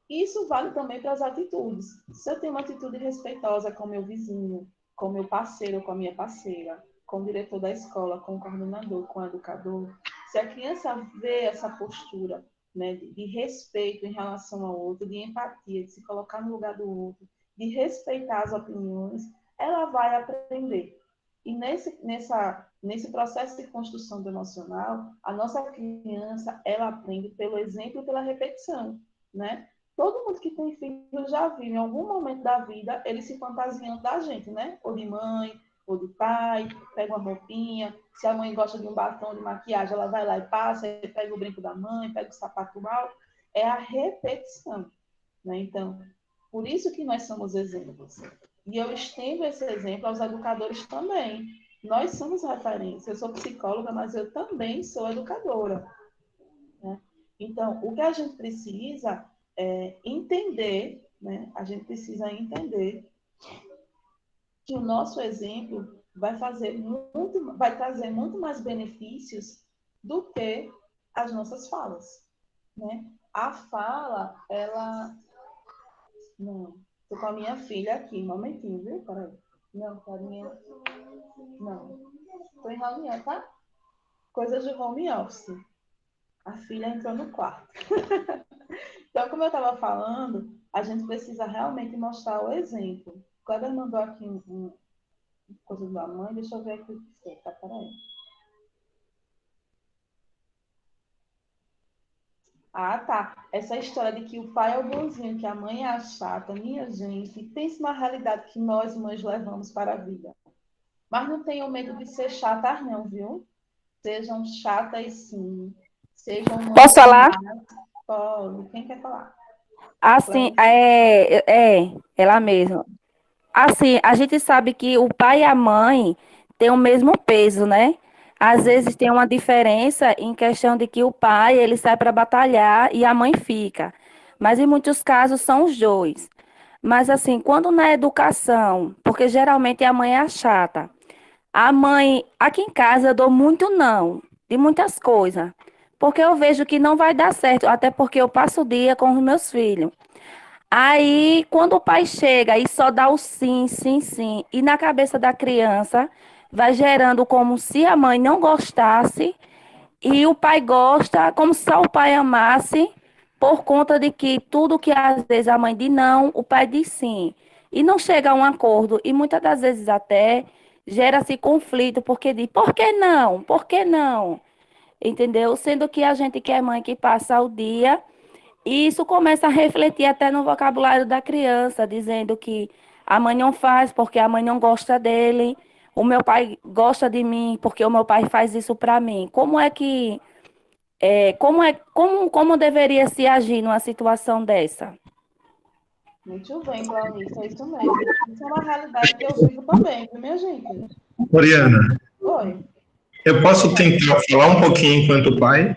Speaker 2: Isso vale também para as atitudes. Se eu tenho uma atitude respeitosa com meu vizinho, com meu parceiro, com a minha parceira, com o diretor da escola, com o coordenador, com o educador, se a criança vê essa postura, né, de respeito em relação ao outro, de empatia, de se colocar no lugar do outro, de respeitar as opiniões, ela vai aprender. E nesse processo de construção do emocional, a nossa criança, ela aprende pelo exemplo e pela repetição, né? Todo mundo que tem filho já viu, em algum momento da vida, ele se fantasiando da gente, né? Ou de mãe, ou de pai, pega uma roupinha. Se a mãe gosta de um batom de maquiagem, ela vai lá e passa, e pega o brinco da mãe, pega o sapato mal. É a repetição, né? Então, por isso que nós somos exemplos. E eu estendo esse exemplo aos educadores também. Nós somos referência. Eu sou psicóloga, mas eu também sou educadora, né? Então, o que a gente precisa entender, né? A gente precisa entender que o nosso exemplo vai trazer muito mais benefícios do que as nossas falas, né? A fala, ela... Não, tô com a minha filha aqui, um momentinho, viu? Peraí. Não, carinha. Não. Tô em reunião, tá? Coisas de home office. A filha entrou no quarto. Então, como eu estava falando, a gente precisa realmente mostrar o exemplo. O Kleber mandou aqui coisa da mãe, deixa eu ver aqui o que tá, peraí. Ah, tá. Essa história de que o pai é o bonzinho, que a mãe é a chata, minha gente, pense na realidade que nós, mães, levamos para a vida. Mas não tenham medo de ser chatas, não, viu? Sejam chatas, sim. Sejam mães.
Speaker 13: Posso falar?
Speaker 2: Pode. Quem quer falar?
Speaker 13: Assim, ela mesma. Assim, a gente sabe que o pai e a mãe têm o mesmo peso, né? Às vezes tem uma diferença em questão de que o pai, ele sai para batalhar e a mãe fica. Mas em muitos casos são os dois. Mas assim, quando na educação, porque geralmente a mãe é a chata. A mãe, aqui em casa eu dou muito não, de muitas coisas. Porque eu vejo que não vai dar certo, até porque eu passo o dia com os meus filhos. Aí, quando o pai chega e só dá o sim, sim, sim, e na cabeça da criança vai gerando como se a mãe não gostasse e o pai gosta, como se só o pai amasse, por conta de que tudo que às vezes a mãe diz não, o pai diz sim. E não chega a um acordo, e muitas das vezes até gera-se conflito, porque diz, por que não? Por que não? Entendeu? Sendo que a gente que é mãe que passa o dia, e isso começa a refletir até no vocabulário da criança, dizendo que a mãe não faz porque a mãe não gosta dele, o meu pai gosta de mim porque o meu pai faz isso para mim. Como deveria se agir numa situação dessa?
Speaker 2: Muito bem, Clarice, é isso mesmo. Isso é uma realidade que eu vivo também, viu, minha gente?
Speaker 5: Oriana,
Speaker 2: Oi.
Speaker 5: eu posso tentar falar um pouquinho enquanto pai?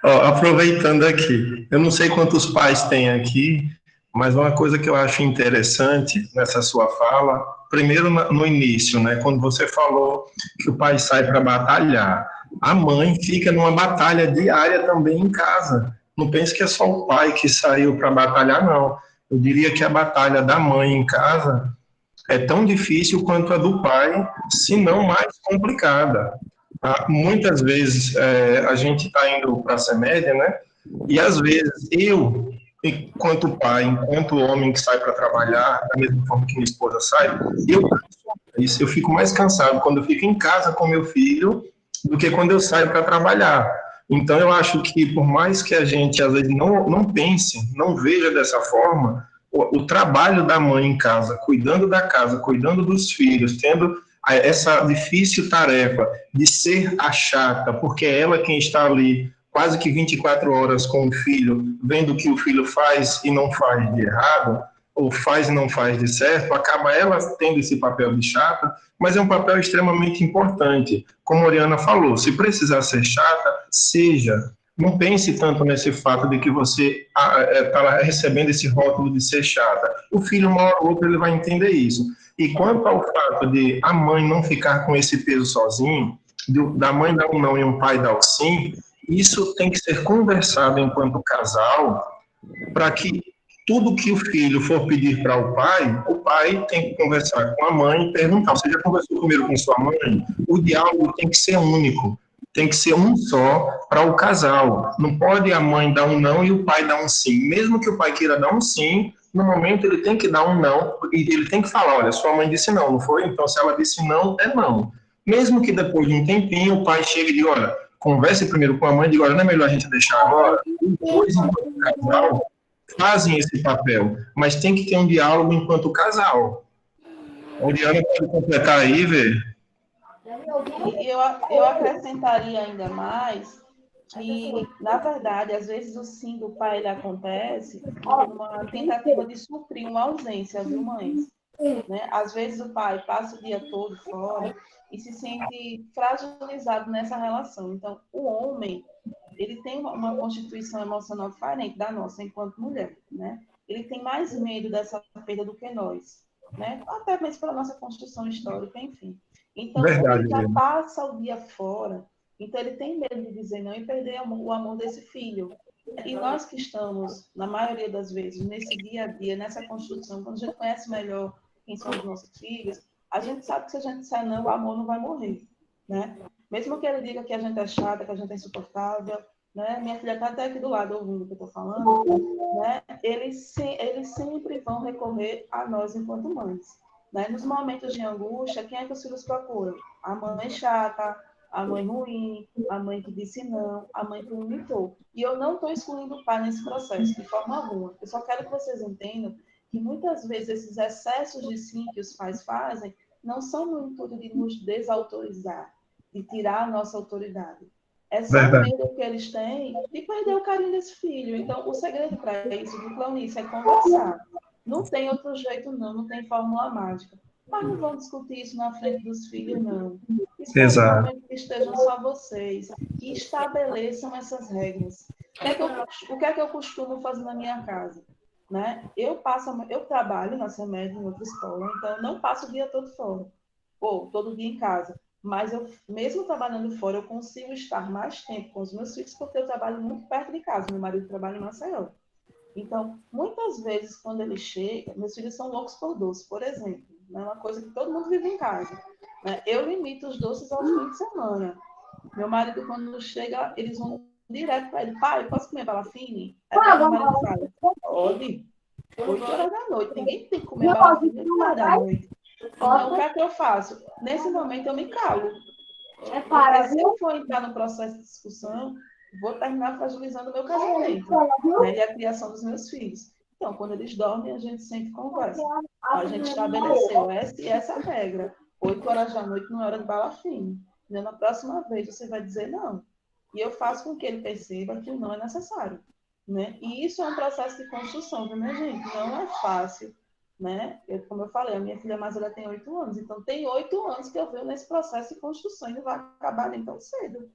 Speaker 5: Ó, aproveitando aqui, eu não sei quantos pais tem aqui, mas uma coisa que eu acho interessante nessa sua fala, primeiro no início, né, quando você falou que o pai sai para batalhar, a mãe fica numa batalha diária também em casa. Não pense que é só o pai que saiu para batalhar, não. Eu diria que a batalha da mãe em casa é tão difícil quanto a do pai, se não mais complicada. Muitas vezes a gente está indo para a CEMED, né? E às vezes eu, enquanto pai, enquanto homem que sai para trabalhar, da mesma forma que minha esposa sai, eu fico mais cansado quando eu fico em casa com meu filho do que quando eu saio para trabalhar. Então eu acho que por mais que a gente às vezes não pense, não veja dessa forma, o trabalho da mãe em casa, cuidando da casa, cuidando dos filhos, tendo essa difícil tarefa de ser a chata, porque é ela quem está ali quase que 24 horas com o filho, vendo o que o filho faz e não faz de errado, ou faz e não faz de certo, acaba ela tendo esse papel de chata, mas é um papel extremamente importante. Como a Oriana falou, se precisar ser chata, seja. Não pense tanto nesse fato de que você está recebendo esse rótulo de ser chata. O filho, uma hora ou outra, ele vai entender isso. E quanto ao fato de a mãe não ficar com esse peso sozinho, da mãe dar um não e um pai dar o sim, isso tem que ser conversado enquanto casal, para que tudo que o filho for pedir para o pai tem que conversar com a mãe e perguntar, você já conversou primeiro com sua mãe? O diálogo tem que ser único, tem que ser um só para o casal. Não pode a mãe dar um não e o pai dar um sim. Mesmo que o pai queira dar um sim, no momento ele tem que dar um não e ele tem que falar, olha, sua mãe disse não, não foi? Então se ela disse não, é não. Mesmo que depois de um tempinho o pai chegue e diga, olha, converse primeiro com a mãe e diga, olha, não é melhor a gente deixar agora? Depois, enquanto casal, fazem esse papel, mas tem que ter um diálogo enquanto casal. A Oriana pode completar aí, Vê?
Speaker 2: E eu acrescentaria ainda mais que, na verdade, às vezes o sim do pai ele acontece numa tentativa de suprir uma ausência, viu, mães? Né? Às vezes o pai passa o dia todo fora e se sente fragilizado nessa relação. Então, o homem, ele tem uma constituição emocional diferente da nossa enquanto mulher, né? Ele tem mais medo dessa perda do que nós, né? Até mesmo pela nossa construção histórica, enfim. Então,
Speaker 5: Verdade,
Speaker 2: ele já passa o dia fora, então ele tem medo de dizer não e perder o amor desse filho. E nós que estamos, na maioria das vezes, nesse dia a dia, nessa construção, quando a gente conhece melhor quem são os nossos filhos, a gente sabe que se a gente disser não, o amor não vai morrer, né? Mesmo que ele diga que a gente é chata, que a gente é insuportável, né? Minha filha está até aqui do lado ouvindo o que eu estou falando, né? Eles sempre vão recorrer a nós enquanto mães. Né? Nos momentos de angústia, quem é que os filhos procuram? A mãe chata, a mãe ruim, a mãe que disse não, a mãe que limitou. E eu não estou excluindo o pai nesse processo, de forma alguma. Eu só quero que vocês entendam que muitas vezes esses excessos de sim que os pais fazem não são no intuito de nos desautorizar, de tirar a nossa autoridade. É só o medo que eles têm de perder o carinho desse filho. Então, o segredo para isso, do Claunice, é conversar. Não tem outro jeito, não tem fórmula mágica. Mas não vão discutir isso na frente dos filhos, não. Especialmente que estejam só vocês, que estabeleçam essas regras. O que é que eu costumo fazer na minha casa? Né? Eu trabalho na CEMED, em outra escola, então eu não passo o dia todo fora, ou todo dia em casa. Mas eu, mesmo trabalhando fora, eu consigo estar mais tempo com os meus filhos, porque eu trabalho muito perto de casa. Meu marido trabalha em Maceió. Então, muitas vezes, quando ele chega, meus filhos são loucos por doce, por exemplo. É uma coisa que todo mundo vive em casa. Né? Eu limito os doces aos fins de semana. Meu marido, quando chega, eles vão direto para ele. Pai, posso comer balafine? Aí meu marido fala, pode. 8 horas da noite. Ninguém tem que comer balafinho 8 horas da noite. Então, o que é que eu faço? Nesse momento, eu me calo. Porque se eu for entrar no processo de discussão, vou terminar fragilizando o meu casamento, né, e a criação dos meus filhos. Então, quando eles dormem, a gente sempre conversa. A gente estabeleceu essa e essa regra. 8 horas da noite não é hora de balafinho. Na próxima vez, você vai dizer não. E eu faço com que ele perceba que o não é necessário. Né? E isso é um processo de construção, viu, minha gente? Não é fácil. Né? Como eu falei, a minha filha mais velha tem 8 anos. Então, tem 8 anos que eu venho nesse processo de construção e não vai acabar nem tão cedo.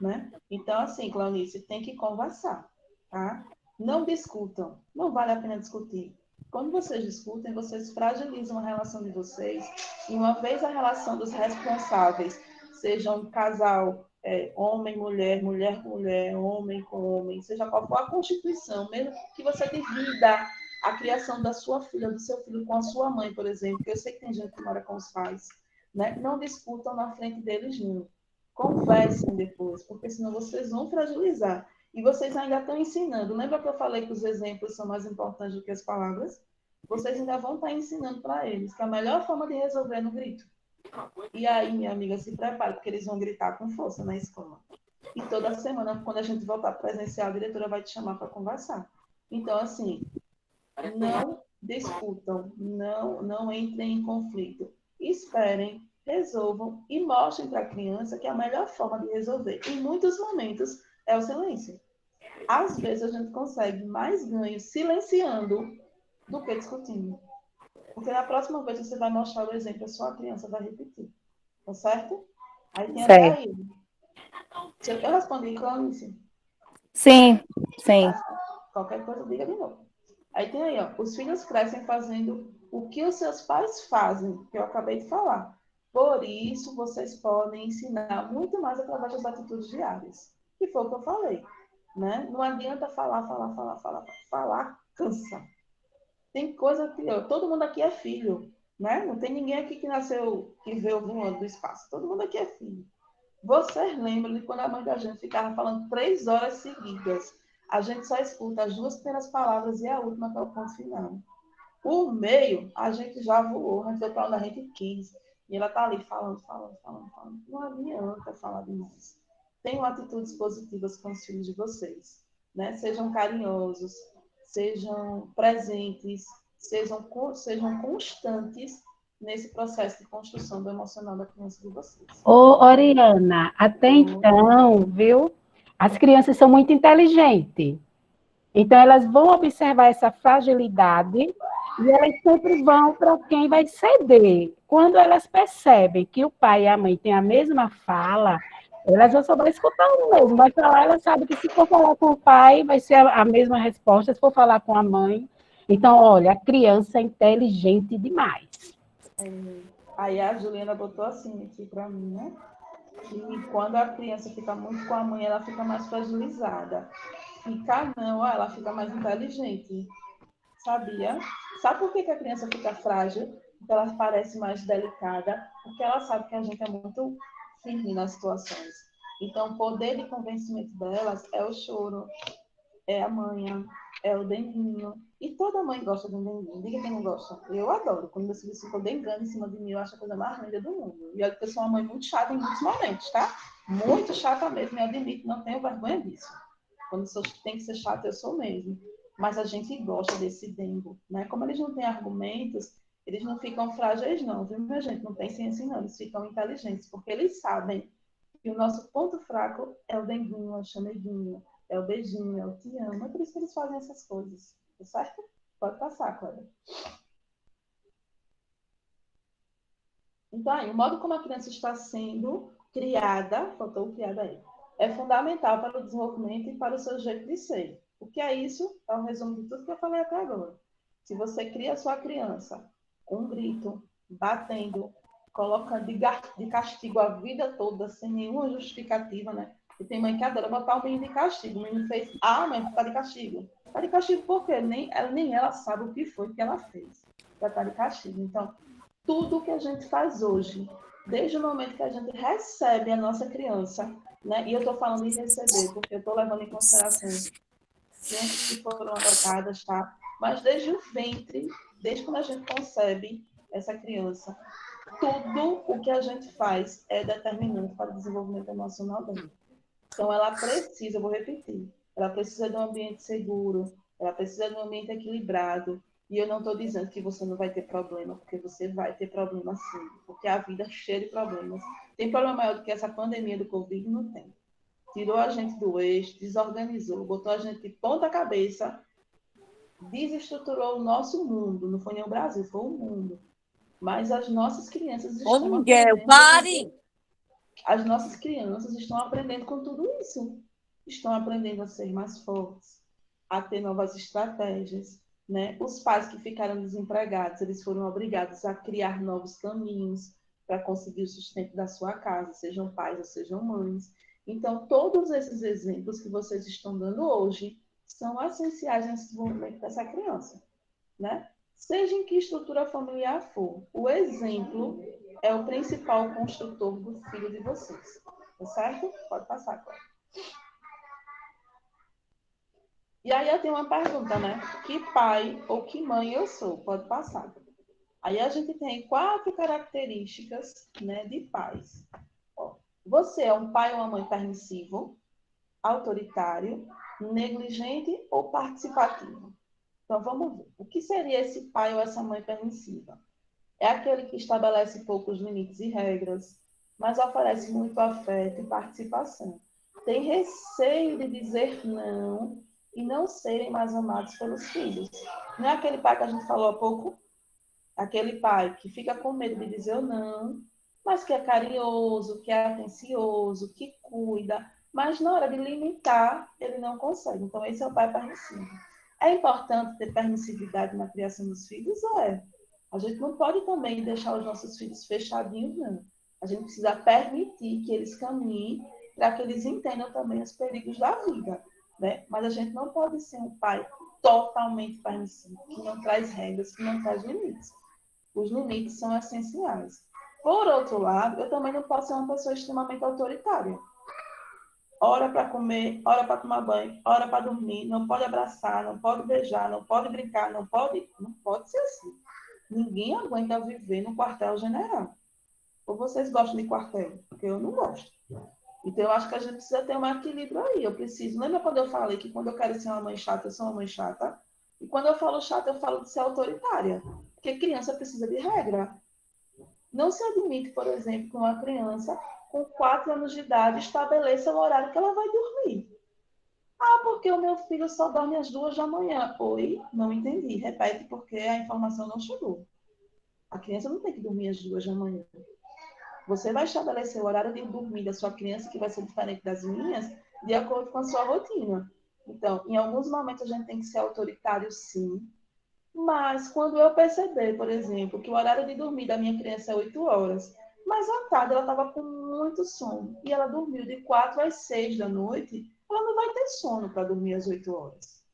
Speaker 2: Né? Então, assim, Claunice, tem que conversar. Tá? Não discutam. Não vale a pena discutir. Quando vocês discutem, vocês fragilizam a relação de vocês. E uma vez a relação dos responsáveis, seja um casal, homem, mulher, mulher com mulher, homem com homem, seja qual for a constituição, mesmo que você divida a criação da sua filha, do seu filho com a sua mãe, por exemplo, que eu sei que tem gente que mora com os pais, né? Não discutam na frente deles, não. Conversem depois, porque senão vocês vão fragilizar. E vocês ainda estão ensinando. Lembra que eu falei que os exemplos são mais importantes do que as palavras? Vocês ainda vão estar ensinando para eles que a melhor forma de resolver é no grito. E aí, minha amiga, se prepare, porque eles vão gritar com força na escola. E toda semana, quando a gente voltar presencial, a diretora vai te chamar para conversar. Então, assim, não discutam, não entrem em conflito. Esperem, resolvam e mostrem para a criança que a melhor forma de resolver, em muitos momentos, é o silêncio. Às vezes, a gente consegue mais ganho silenciando do que discutindo. Porque na próxima vez você vai mostrar o exemplo, a sua criança vai repetir. Tá certo? Aí tem até aí. Eu respondi, Claunice?
Speaker 13: Sim, sim.
Speaker 2: Qualquer coisa, diga de novo. Aí tem aí, ó. Os filhos crescem fazendo o que os seus pais fazem, que eu acabei de falar. Por isso, vocês podem ensinar muito mais através das atitudes diárias. Que foi o que eu falei. Né? Não adianta falar cansa. Tem coisa que... todo mundo aqui é filho. Né? Não tem ninguém aqui que nasceu, que veio voando do espaço. Todo mundo aqui é filho. Vocês lembram de quando a mãe da gente ficava falando 3 horas seguidas? A gente só escuta as 2 primeiras palavras e a última, que é o ponto final. O meio, a gente já voou, a gente foi para onde a gente quis. E ela está ali falando. Não adianta falar demais. Tenham atitudes positivas com os filhos de vocês. Né? Sejam carinhosos, sejam presentes, sejam constantes nesse processo de construção do emocional da criança de vocês.
Speaker 7: Ô, Oriana, até então, viu? As crianças são muito inteligentes. Então, elas vão observar essa fragilidade e elas sempre vão para quem vai ceder. Quando elas percebem que o pai e a mãe têm a mesma fala, elas vão só escutar o mesmo. Vai falar, ela sabe que se for falar com o pai, vai ser a mesma resposta, se for falar com a mãe. Então, olha, a criança é inteligente demais.
Speaker 2: Aí a Juliana botou assim aqui para mim, né? Que quando a criança fica muito com a mãe, ela fica mais fragilizada. Fica não, ela fica mais inteligente. Sabia? Sabe por que a criança fica frágil? Porque ela parece mais delicada, porque ela sabe que a gente é muito firme nas situações. Então, o poder de convencimento delas é o choro, é a manha, é o denguinho. E toda mãe gosta de um denguinho. Diga quem não gosta. Eu adoro. Quando meus filhos ficam dengando em cima de mim, eu acho a coisa mais linda do mundo. E olha que eu sou uma mãe muito chata em muitos momentos, tá? Muito chata mesmo, eu admito, não tenho vergonha disso. Quando tem que ser chata, eu sou mesmo. Mas a gente gosta desse dengo, né? Como eles não têm argumentos, eles não ficam frágeis, não, viu, minha gente? Não tem ciência, não. Eles ficam inteligentes, porque eles sabem que o nosso ponto fraco é o denguinho, é o chameguinho, é o beijinho, é o te amo. É por isso que eles fazem essas coisas. Tá certo? Pode passar, Clara. Então, aí, o modo como a criança está sendo criada, faltou o criada aí, é fundamental para o desenvolvimento e para o seu jeito de ser. O que é isso? É um resumo de tudo que eu falei até agora. Se você cria a sua criança com um grito, batendo, colocando de castigo a vida toda, sem nenhuma justificativa, né? E tem mãe que adora botar o menino de castigo. O menino fez, mãe, tá de castigo. Tá de castigo por quê? Nem ela sabe o que foi que ela fez. Já tá de castigo. Então, tudo que a gente faz hoje, desde o momento que a gente recebe a nossa criança, né? E eu tô falando em receber, porque eu tô levando em consideração crianças que foram adotadas, tá? Mas desde o ventre, desde quando a gente concebe essa criança, tudo o que a gente faz é determinante para o desenvolvimento emocional dela. Então, ela precisa, eu vou repetir, ela precisa de um ambiente seguro, ela precisa de um ambiente equilibrado. E eu não estou dizendo que você não vai ter problema, porque você vai ter problema sim, porque a vida é cheia de problemas. Tem problema maior do que essa pandemia do Covid? Não tem. Tirou a gente do eixo, desorganizou, botou a gente de ponta cabeça, desestruturou o nosso mundo. Não foi nem o Brasil, foi o mundo. Mas as nossas crianças estão
Speaker 9: Miguel, pare!
Speaker 2: As nossas crianças estão aprendendo com tudo isso. Estão aprendendo a ser mais fortes, a ter novas estratégias, né? Os pais que ficaram desempregados, eles foram obrigados a criar novos caminhos para conseguir o sustento da sua casa, sejam pais ou sejam mães. Então, todos esses exemplos que vocês estão dando hoje são essenciais nesse desenvolvimento dessa criança, né? Seja em que estrutura familiar for, o exemplo é o principal construtor do filho de vocês. Tá certo? Pode passar, Cláudia. E aí eu tenho uma pergunta, né? Que pai ou que mãe eu sou? Pode passar. Aí a gente tem 4 características, né, de pais. Ó, você é um pai ou uma mãe permissivo, autoritário, negligente ou participativo? Então, vamos ver. O que seria esse pai ou essa mãe permissiva? É aquele que estabelece poucos limites e regras, mas oferece muito afeto e participação. Tem receio de dizer não e não serem mais amados pelos filhos. Não é aquele pai que a gente falou há pouco? Aquele pai que fica com medo de dizer o não, mas que é carinhoso, que é atencioso, que cuida, mas na hora de limitar, ele não consegue. Então, esse é o pai permissivo. É importante ter permissividade na criação dos filhos? É. A gente não pode também deixar os nossos filhos fechadinhos, não. A gente precisa permitir que eles caminhem para que eles entendam também os perigos da vida, né? Mas a gente não pode ser um pai totalmente permissivo, que não traz regras, que não traz limites. Os limites são essenciais. Por outro lado, eu também não posso ser uma pessoa extremamente autoritária. Hora para comer, hora para tomar banho, hora para dormir, não pode abraçar, não pode beijar, não pode brincar, não pode ser assim. Ninguém aguenta viver no quartel-general. Ou vocês gostam de quartel? Porque eu não gosto. Então, eu acho que a gente precisa ter um equilíbrio aí. Eu preciso. Lembra quando eu falei que quando eu quero ser uma mãe chata, eu sou uma mãe chata? E quando eu falo chata, eu falo de ser autoritária. Porque criança precisa de regra. Não se admite, por exemplo, que uma criança com 4 anos de idade estabeleça o horário que ela vai dormir. Ah, porque o meu filho só dorme às 2 da manhã. Oi, não entendi. Repete, porque a informação não chegou. A criança não tem que dormir às 2 da manhã. Você vai estabelecer o horário de dormir da sua criança, que vai ser diferente das minhas, de acordo com a sua rotina. Então, em alguns momentos a gente tem que ser autoritário, sim. Mas quando eu perceber, por exemplo, que o horário de dormir da minha criança é 8 horas, mas à tarde ela estava com muito sono, e ela dormiu de 4 às 6 da noite, ela não vai ter sono para dormir às 8 horas.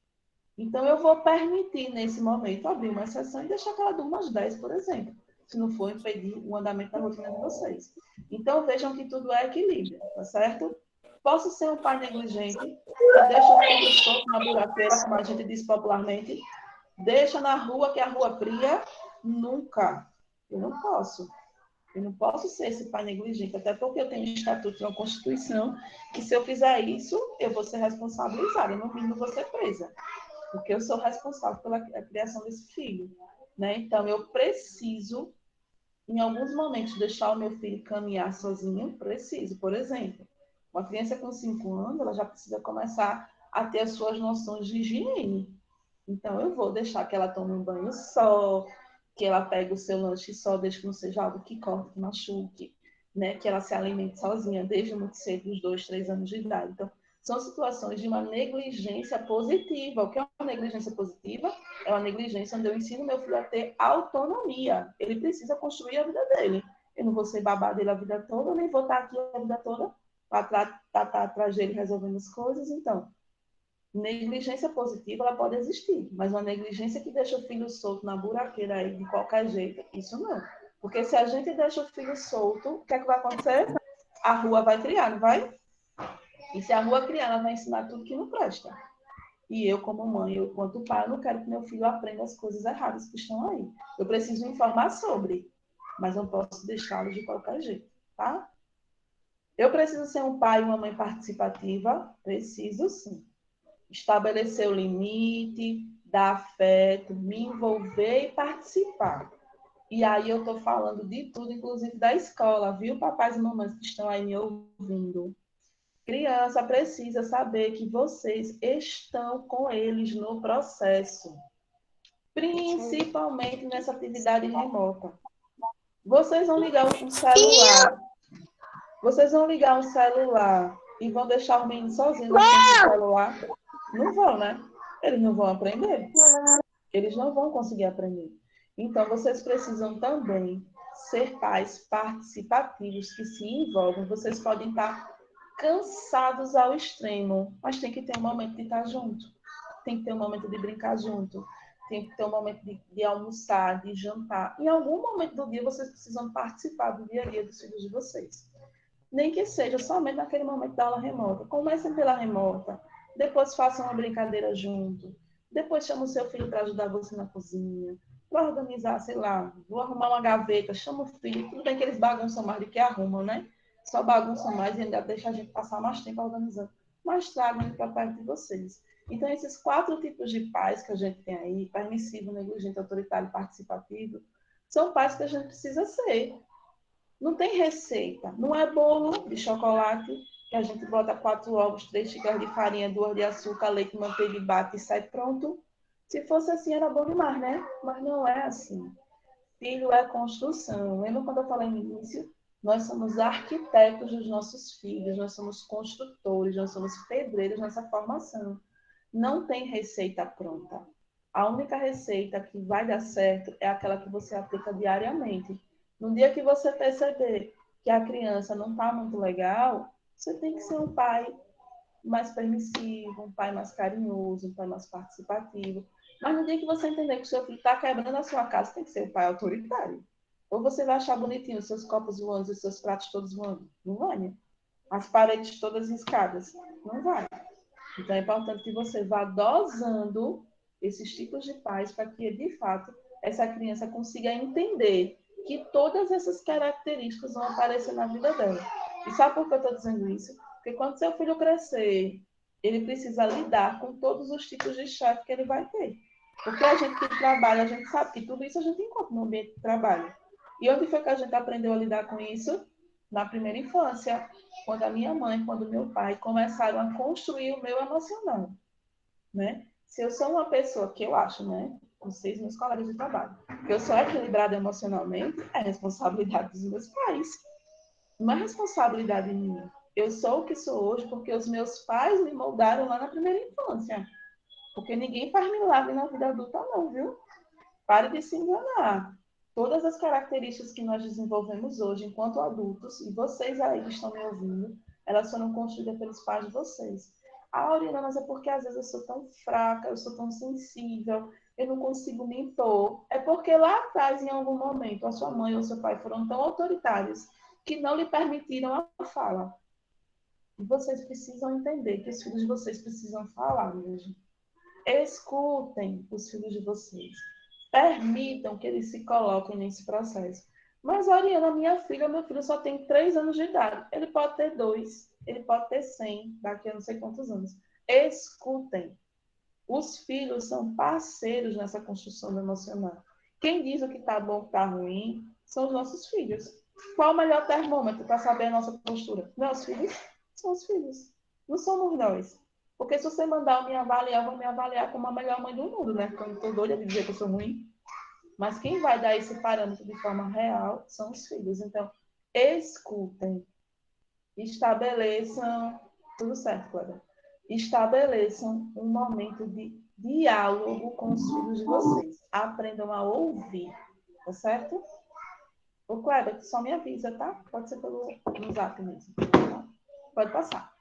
Speaker 2: Então, eu vou permitir, nesse momento, abrir uma exceção e deixar que ela durma às 10, por exemplo, se não for impedir o andamento da rotina de vocês. Então, vejam que tudo é equilíbrio, tá certo? Posso ser um pai negligente, que deixa o filho solto na buraqueira, como a gente diz popularmente, deixa na rua que a rua cria? Nunca. Eu não posso. Eu não posso ser esse pai negligente, até porque eu tenho um estatuto e uma constituição que se eu fizer isso, eu vou ser responsabilizada, no mínimo vou ser presa, porque eu sou responsável pela criação desse filho, né? Então, eu preciso, em alguns momentos, deixar o meu filho caminhar sozinho, preciso. Por exemplo, uma criança com 5 anos, ela já precisa começar a ter as suas noções de higiene. Então, eu vou deixar que ela tome um banho só, que ela pegue o seu lanche só, desde que não seja algo que corte, que machuque, né? Que ela se alimente sozinha desde muito cedo, dos 2, 3 anos de idade. Então, são situações de uma negligência positiva. O que é uma negligência positiva? É uma negligência onde eu ensino meu filho a ter autonomia. Ele precisa construir a vida dele. Eu não vou ser babá dele a vida toda, nem vou estar aqui a vida toda para estar atrás dele resolvendo as coisas. Então, negligência positiva, ela pode existir, mas uma negligência que deixa o filho solto na buraqueira aí de qualquer jeito, isso não. Porque se a gente deixa o filho solto, o que é que vai acontecer? A rua vai criar, não vai? E se a rua criar, ela vai ensinar tudo que não presta. E eu, como mãe, eu, quanto pai, eu não quero que meu filho aprenda as coisas erradas que estão aí. Eu preciso informar sobre, mas não posso deixá-lo de qualquer jeito, tá? Eu preciso ser um pai e uma mãe participativa? Preciso sim. Estabelecer o limite, dar afeto, me envolver e participar. E aí eu estou falando de tudo, inclusive da escola, viu, papais e mamães que estão aí me ouvindo? Criança precisa saber que vocês estão com eles no processo, principalmente nessa atividade remota. Vocês vão ligar um celular. Vocês vão ligar um celular e vão deixar o menino sozinho no celular? Não vão, né? Eles não vão aprender. Eles não vão conseguir aprender. Então, vocês precisam também ser pais participativos que se envolvem. Vocês podem estar cansados ao extremo, mas tem que ter um momento de estar junto. Tem que ter um momento de brincar junto. Tem que ter um momento de almoçar, de jantar. Em algum momento do dia, vocês precisam participar do dia a dia dos filhos de vocês. Nem que seja somente naquele momento da aula remota. Comecem pela remota. Depois façam uma brincadeira junto. Depois chama o seu filho para ajudar você na cozinha. Para organizar, sei lá, vou arrumar uma gaveta, chama o filho. Tudo bem que eles bagunçam mais do que arrumam, né? Só bagunçam mais e ainda deixa a gente passar mais tempo organizando. Mas tragam ele para perto de vocês. Então, esses 4 tipos de pais que a gente tem aí, permissivo, negligente, autoritário e participativo, são pais que a gente precisa ser. Não tem receita. Não é bolo de chocolate que a gente bota 4 ovos, 3 xícaras de farinha, 2 de açúcar, leite, manteiga e bate e sai pronto. Se fosse assim, era bom demais, né? Mas não é assim. Filho é construção. Lembra quando eu falei no início? Nós somos arquitetos dos nossos filhos, nós somos construtores, nós somos pedreiros nessa formação. Não tem receita pronta. A única receita que vai dar certo é aquela que você aplica diariamente. No dia que você perceber que a criança não está muito legal, você tem que ser um pai mais permissivo, um pai mais carinhoso, um pai mais participativo. Mas no dia que você entender que o seu filho está quebrando a sua casa, tem que ser um pai autoritário. Ou você vai achar bonitinho os seus copos voando, os seus pratos todos voando. Não vai, né? As paredes todas riscadas. Não vai. Então é importante que você vá dosando esses tipos de pais para que, de fato, essa criança consiga entender que todas essas características vão aparecer na vida dela. E sabe por que eu estou dizendo isso? Porque quando seu filho crescer, ele precisa lidar com todos os tipos de chefe que ele vai ter. Porque a gente que trabalha, a gente sabe que tudo isso a gente encontra no ambiente de trabalho. E onde foi que a gente aprendeu a lidar com isso? Na primeira infância, quando a minha mãe, quando o meu pai começaram a construir o meu emocional, né? Se eu sou uma pessoa que eu acho, né? Vocês, meus colegas de trabalho, que eu sou equilibrada emocionalmente, é responsabilidade dos meus pais. Não é responsabilidade minha. Eu sou o que sou hoje porque os meus pais me moldaram lá na primeira infância. Porque ninguém faz milagre na vida adulta, não, viu? Pare de se enganar. Todas as características que nós desenvolvemos hoje enquanto adultos, e vocês aí que estão me ouvindo, elas foram construídas pelos pais de vocês. Oriana, mas é porque às vezes eu sou tão fraca, eu sou tão sensível, eu não consigo me impor. É porque lá atrás, em algum momento, a sua mãe ou seu pai foram tão autoritários que não lhe permitiram a fala. E vocês precisam entender que os filhos de vocês precisam falar mesmo. Escutem os filhos de vocês. Permitam que eles se coloquem nesse processo. Mas, Oriana, minha filha, meu filho só tem 3 anos de idade. Ele pode ter 2, ele pode ter 100, daqui a não sei quantos anos. Escutem. Os filhos são parceiros nessa construção emocional. Quem diz o que está bom, o que está ruim, são os nossos filhos. Qual o melhor termômetro para saber a nossa postura? Não, os filhos? São os filhos. Não somos nós. Porque se você mandar eu me avaliar, eu vou me avaliar como a melhor mãe do mundo, né? Porque eu não estou doida de dizer que eu sou ruim. Mas quem vai dar esse parâmetro de forma real são os filhos. Então, escutem. Estabeleçam... Tudo certo, Clara. Estabeleçam um momento de diálogo com os filhos de vocês. Aprendam a ouvir. Tá certo? Ô, Clara, só me avisa, tá? Pode ser pelo no zap mesmo. Tá? Pode passar.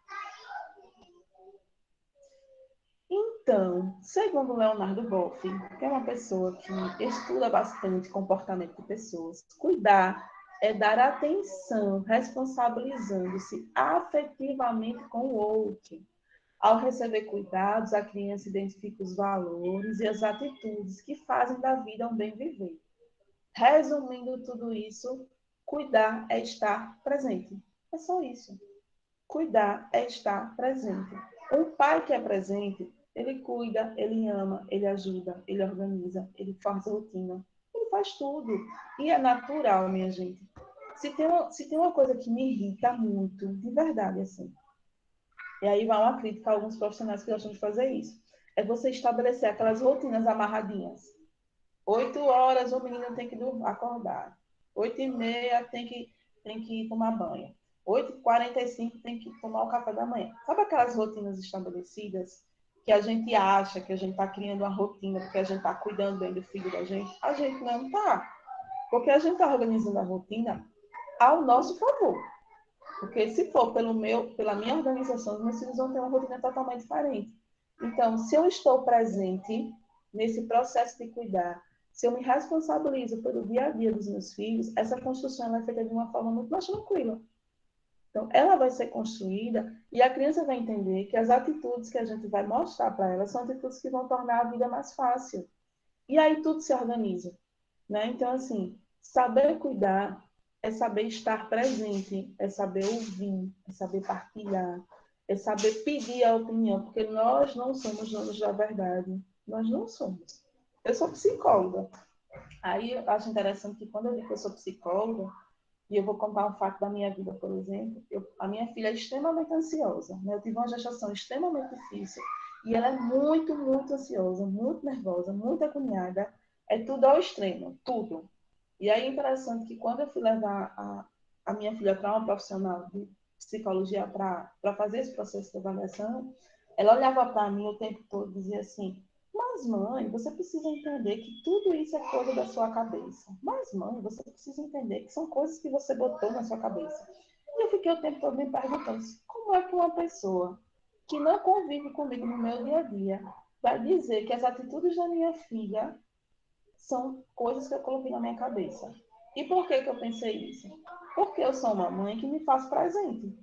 Speaker 2: Então, segundo Leonardo Boff, que é uma pessoa que estuda bastante comportamento de pessoas, cuidar é dar atenção, responsabilizando-se afetivamente com o outro. Ao receber cuidados, a criança identifica os valores e as atitudes que fazem da vida um bem viver. Resumindo tudo isso, cuidar é estar presente. É só isso. Cuidar é estar presente. Um pai que é presente, ele cuida, ele ama, ele ajuda, ele organiza, ele faz rotina, ele faz tudo. E é natural, minha gente. Se tem uma coisa que me irrita muito, de verdade, assim, e aí vai uma crítica a alguns profissionais que gostam de fazer isso, é você estabelecer aquelas rotinas amarradinhas. 8 horas o menino tem que acordar. 8h30 tem que tomar banho. 8h45 tem que tomar o café da manhã. Sabe aquelas rotinas estabelecidas que a gente acha que a gente está criando uma rotina porque a gente está cuidando bem do filho da gente? A gente não está. Porque a gente está organizando a rotina ao nosso favor. Porque se for pela minha organização, os meus filhos vão ter uma rotina totalmente diferente. Então, se eu estou presente nesse processo de cuidar, se eu me responsabilizo pelo dia a dia dos meus filhos, essa construção é feita de uma forma muito mais tranquila. Então, ela vai ser construída e a criança vai entender que as atitudes que a gente vai mostrar para ela são atitudes que vão tornar a vida mais fácil. E aí tudo se organiza, né? Então, assim, saber cuidar é saber estar presente, é saber ouvir, é saber partilhar, é saber pedir a opinião, porque nós não somos donos da verdade. Nós não somos. Eu sou psicóloga. Aí eu acho interessante que quando eu digo que eu sou psicóloga, e eu vou contar um fato da minha vida, por exemplo, a minha filha é extremamente ansiosa, né? Eu tive uma gestação extremamente difícil, e ela é muito, muito ansiosa, muito nervosa, muito agoniada. É tudo ao extremo, tudo. E aí é interessante que quando eu fui levar a minha filha para uma profissional de psicologia para fazer esse processo de avaliação, ela olhava para mim o tempo todo e dizia assim: mas, mãe, você precisa entender que tudo isso é coisa da sua cabeça. Mas, mãe, você precisa entender que são coisas que você botou na sua cabeça. E eu fiquei o tempo todo me perguntando: como é que uma pessoa que não convive comigo no meu dia a dia vai dizer que as atitudes da minha filha são coisas que eu coloquei na minha cabeça? E por que eu pensei isso? Porque eu sou uma mãe que me faz presente.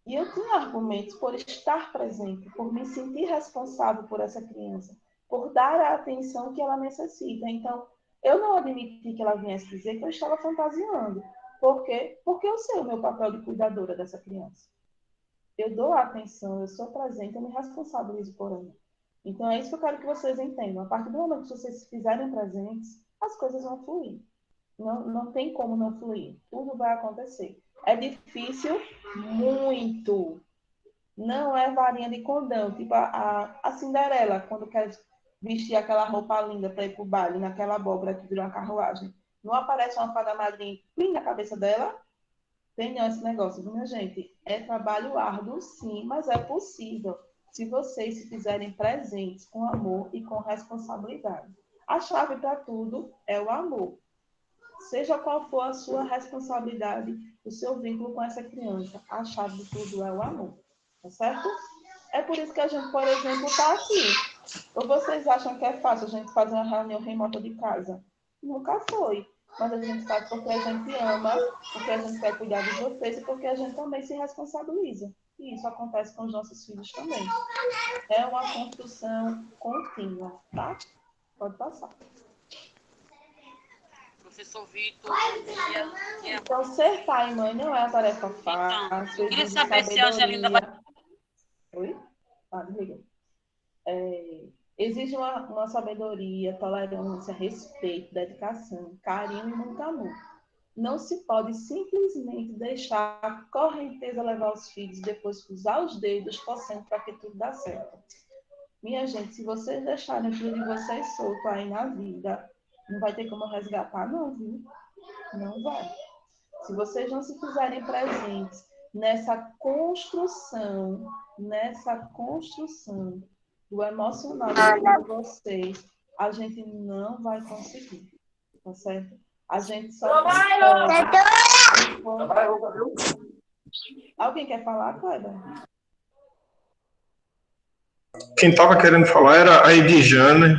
Speaker 2: E eu tinha argumentos por estar presente, por me sentir responsável por essa criança, por dar a atenção que ela necessita. Então, eu não admiti que ela viesse dizer que eu estava fantasiando. Por quê? Porque eu sei o meu papel de cuidadora dessa criança. Eu dou a atenção, eu sou presente, eu me responsabilizo por ela. Então, é isso que eu quero que vocês entendam. A partir do momento que vocês se fizerem presentes, as coisas vão fluir. Não tem como não fluir. Tudo vai acontecer. É difícil? Muito. Não é varinha de condão. Tipo a Cinderela, quando quer vestir aquela roupa linda para ir para o baile, naquela abóbora que virou uma carruagem. Não aparece uma fada madrinha na cabeça dela? Tem não esse negócio, viu, minha gente? É trabalho árduo, sim, mas é possível. Se vocês se fizerem presentes com amor e com responsabilidade. A chave para tudo é o amor. Seja qual for a sua responsabilidade, o seu vínculo com essa criança, a chave de tudo é o amor. Tá certo? É por isso que a gente, por exemplo, está aqui. Ou vocês acham que é fácil a gente fazer uma reunião remota de casa? Nunca foi. Mas a gente faz porque a gente ama, porque a gente quer cuidar de vocês e porque a gente também se responsabiliza. E isso acontece com os nossos filhos também. É uma construção contínua, tá? Pode passar.
Speaker 9: Professor Vitor.
Speaker 2: Então, ser pai e mãe não é uma tarefa fácil.
Speaker 9: Então, eu queria saber se a Angelina vai...
Speaker 2: Oi? Diga. Exige uma sabedoria, tolerância, respeito, dedicação, carinho e muito amor. Não se pode simplesmente deixar a correnteza levar os filhos e depois cruzar os dedos, torcendo para que tudo dê certo. Minha gente, se vocês deixarem o filho de vocês solto aí na vida, não vai ter como resgatar, não, viu? Não vai. Se vocês não se fizerem presentes nessa construção do emocional de vocês, a gente não vai conseguir, tá certo? A gente só consegue... Alguém quer falar, Cleber?
Speaker 5: Quem estava querendo falar era a Edjane,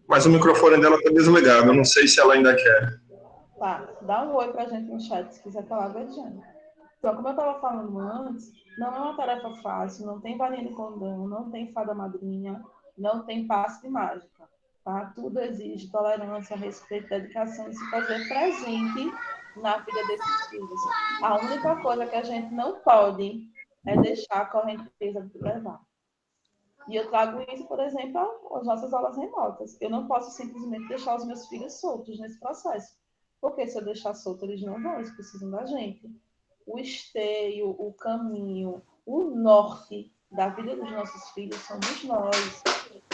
Speaker 5: mas o microfone dela está desligado. Eu não sei se ela ainda quer.
Speaker 2: Tá, dá um oi pra gente no chat, se quiser falar, Edjane. Então, como eu estava falando antes, não é uma tarefa fácil, não tem varinha de condão, não tem fada madrinha, não tem passe de mágica, tá? Tudo exige tolerância, respeito, dedicação e se fazer presente na vida desses filhos. A única coisa que a gente não pode é deixar a correnteza levar. E eu trago isso, por exemplo, às nossas aulas remotas. Eu não posso simplesmente deixar os meus filhos soltos nesse processo. Porque se eu deixar solto, eles não vão, eles precisam da gente. O esteio, o caminho, o norte da vida dos nossos filhos somos nós.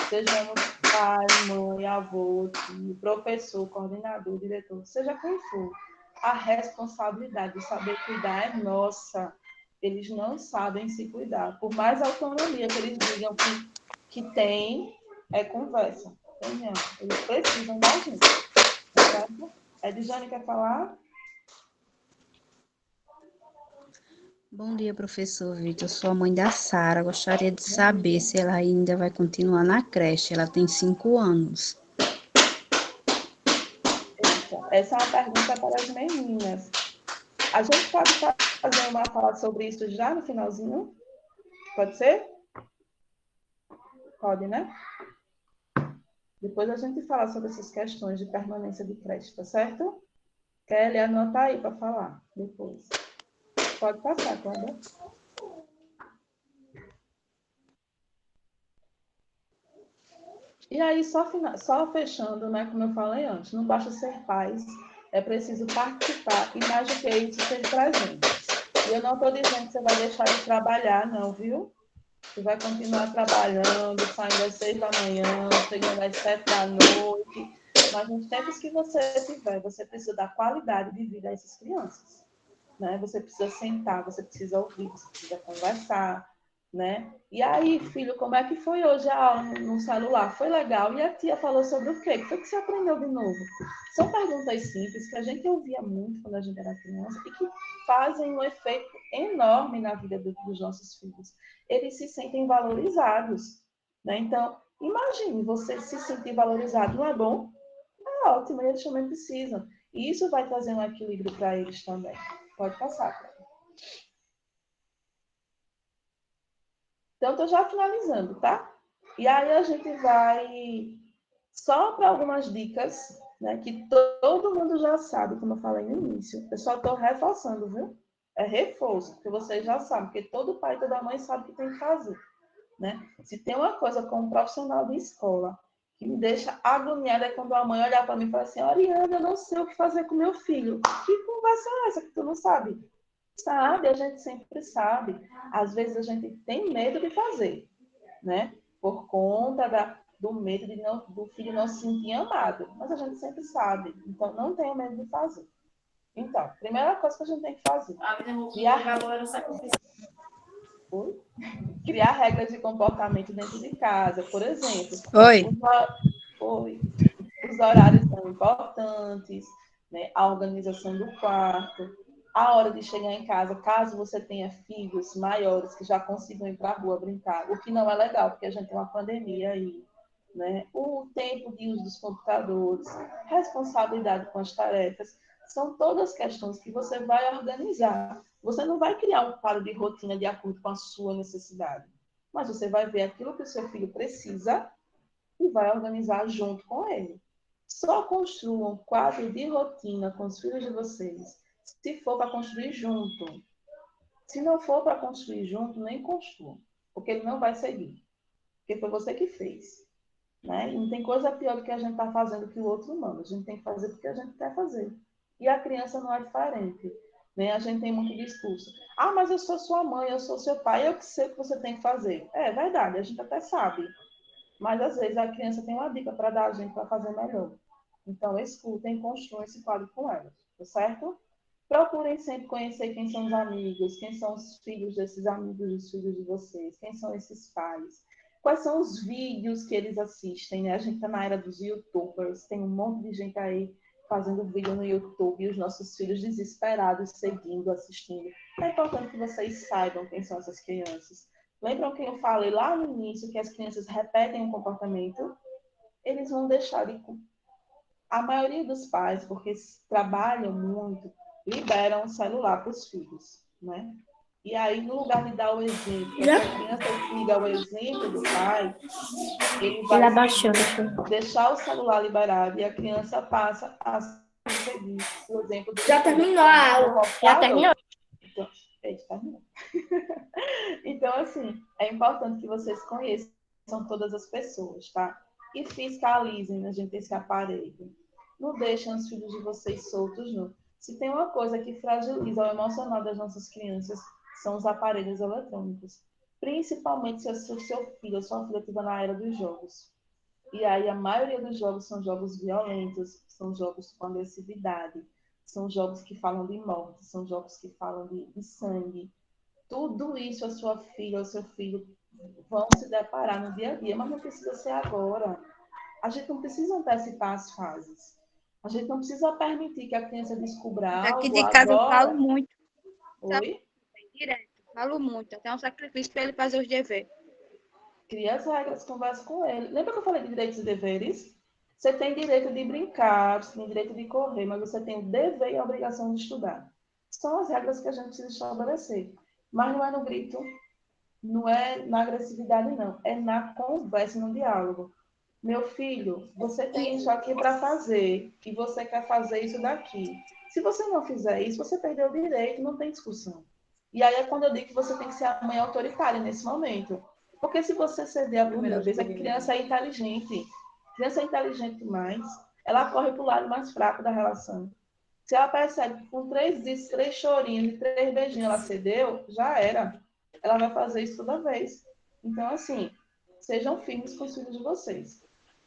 Speaker 2: Sejamos pai, mãe, avô, tio, professor, coordenador, diretor, seja quem for. A responsabilidade de saber cuidar é nossa. Eles não sabem se cuidar. Por mais autonomia que eles digam que tem, é conversa. Entendeu? Eles precisam da gente. Certo? Edjane quer falar?
Speaker 10: Bom dia, professor Vitor. Eu sou a mãe da Sara. Gostaria de saber se ela ainda vai continuar na creche. Ela tem 5 anos.
Speaker 2: Essa é uma pergunta para as meninas. A gente pode fazer uma fala sobre isso já no finalzinho? Pode ser? Pode, né? Depois a gente fala sobre essas questões de permanência de creche, tá certo? Kelly, anota aí para falar depois. Pode passar, Cláudia. E aí, só fechando, né, como eu falei antes, não basta ser pais, é preciso participar e, mais do que isso, ser presente. E eu não estou dizendo que você vai deixar de trabalhar, não, viu? Você vai continuar trabalhando, saindo às 6 da manhã, chegando às 7 da noite, mas nos tempos que você tiver, você precisa dar qualidade de vida a essas crianças, né? Você precisa sentar, você precisa ouvir, você precisa conversar, né? E aí, filho, como é que foi hoje a aula no celular? Foi legal? E a tia falou sobre o quê? O que foi que você aprendeu de novo? São perguntas simples que a gente ouvia muito quando a gente era criança e que fazem um efeito enorme na vida dos nossos filhos. Eles se sentem valorizados, né? Então, imagine você se sentir valorizado, não é bom? É ótimo, eles também precisam. E isso vai trazer um equilíbrio para eles também. Pode passar, Clara. Então, estou já finalizando, tá? E aí a gente vai só para algumas dicas, né, que todo mundo já sabe, como eu falei no início. Eu só estou reforçando, viu? É reforço, porque vocês já sabem, porque todo pai e toda mãe sabe o que tem que fazer, né? Se tem uma coisa como profissional de escola que me deixa agoniada é quando a mãe olhar para mim e falar assim, Oriana, eu não sei o que fazer com meu filho. Que conversa é essa que tu não sabe? Sabe, a gente sempre sabe. Às vezes a gente tem medo de fazer, né? Por conta do medo do filho não se sentir amado. Mas a gente sempre sabe. Então, não tenha medo de fazer. Então, primeira coisa que a gente tem que fazer. Criar regras de comportamento dentro de casa. Por exemplo, os horários são importantes, né? A organização do quarto, a hora de chegar em casa, caso você tenha filhos maiores que já consigam ir para a rua brincar, o que não é legal, porque a gente tem uma pandemia aí, né? O tempo de uso dos computadores, responsabilidade com as tarefas, são todas questões que você vai organizar. Você não vai criar um quadro de rotina de acordo com a sua necessidade, mas você vai ver aquilo que o seu filho precisa e vai organizar junto com ele. Só construam um quadro de rotina com os filhos de vocês, se for para construir junto. Se não for para construir junto, nem construam, porque ele não vai seguir. Porque foi você que fez. Né? E não tem coisa pior do que a gente está fazendo que o outro manda. A gente tem que fazer porque a gente quer fazer. E a criança não é diferente. Né? A gente tem muito discurso. Ah, mas eu sou sua mãe, eu sou seu pai, eu que sei o que você tem que fazer. É verdade, a gente até sabe. Mas, às vezes, a criança tem uma dica para dar a gente para fazer melhor. Então, escutem e construam esse quadro com elas, tá certo? Procurem sempre conhecer quem são os amigos, quem são os filhos desses amigos, os filhos de vocês, quem são esses pais, quais são os vídeos que eles assistem, né? A gente está na era dos youtubers, tem um monte de gente aí fazendo vídeo no YouTube e os nossos filhos desesperados seguindo, assistindo. É importante que vocês saibam quem são essas crianças. Lembram que eu falei lá no início que as crianças repetem um comportamento? Eles vão deixar de... A maioria dos pais, porque trabalham muito, liberam o celular para os filhos, né? E aí, no lugar de dar o exemplo, que a criança siga o exemplo do pai, ele vai deixar o celular liberado e a criança passa a seguir o exemplo do
Speaker 14: Já terminou a aula. Já terminou.
Speaker 2: Então, terminou. Então, assim, é importante que vocês conheçam todas as pessoas, tá? E fiscalizem a gente esse aparelho. Não deixem os filhos de vocês soltos, não. Se tem uma coisa que fragiliza o emocional das nossas crianças, são os aparelhos eletrônicos. Principalmente se o seu filho ou sua filha estiver na era dos jogos. E aí a maioria dos jogos são jogos violentos, são jogos com agressividade, são jogos que falam de morte, são jogos que falam de sangue. Tudo isso a sua filha ou seu filho vão se deparar no dia a dia, mas não precisa ser agora. A gente não precisa antecipar as fases. A gente não precisa permitir que a criança descubra algo
Speaker 14: Aqui de casa
Speaker 2: agora.
Speaker 14: eu falo muito.
Speaker 2: Oi?
Speaker 14: Direto. Falo muito. Até um sacrifício para ele fazer os deveres.
Speaker 2: Cria as regras, conversa com ele. Lembra que eu falei de direitos e deveres? Você tem direito de brincar, você tem direito de correr, mas você tem o dever e a obrigação de estudar. São as regras que a gente precisa estabelecer. Mas não é no grito, não é na agressividade, não. É na conversa, no diálogo. Meu filho, você tem isso aqui para fazer e você quer fazer isso daqui. Se você não fizer isso, você perdeu o direito, não tem discussão. E aí é quando eu digo que você tem que ser a mãe autoritária nesse momento. Porque se você ceder a primeira vez, a criança é inteligente. A criança é inteligente demais. Ela corre para o lado mais fraco da relação. Se ela percebe que com 3 chorinhos e 3 beijinhos ela cedeu, já era. Ela vai fazer isso toda vez. Então, assim, sejam firmes com os filhos de vocês.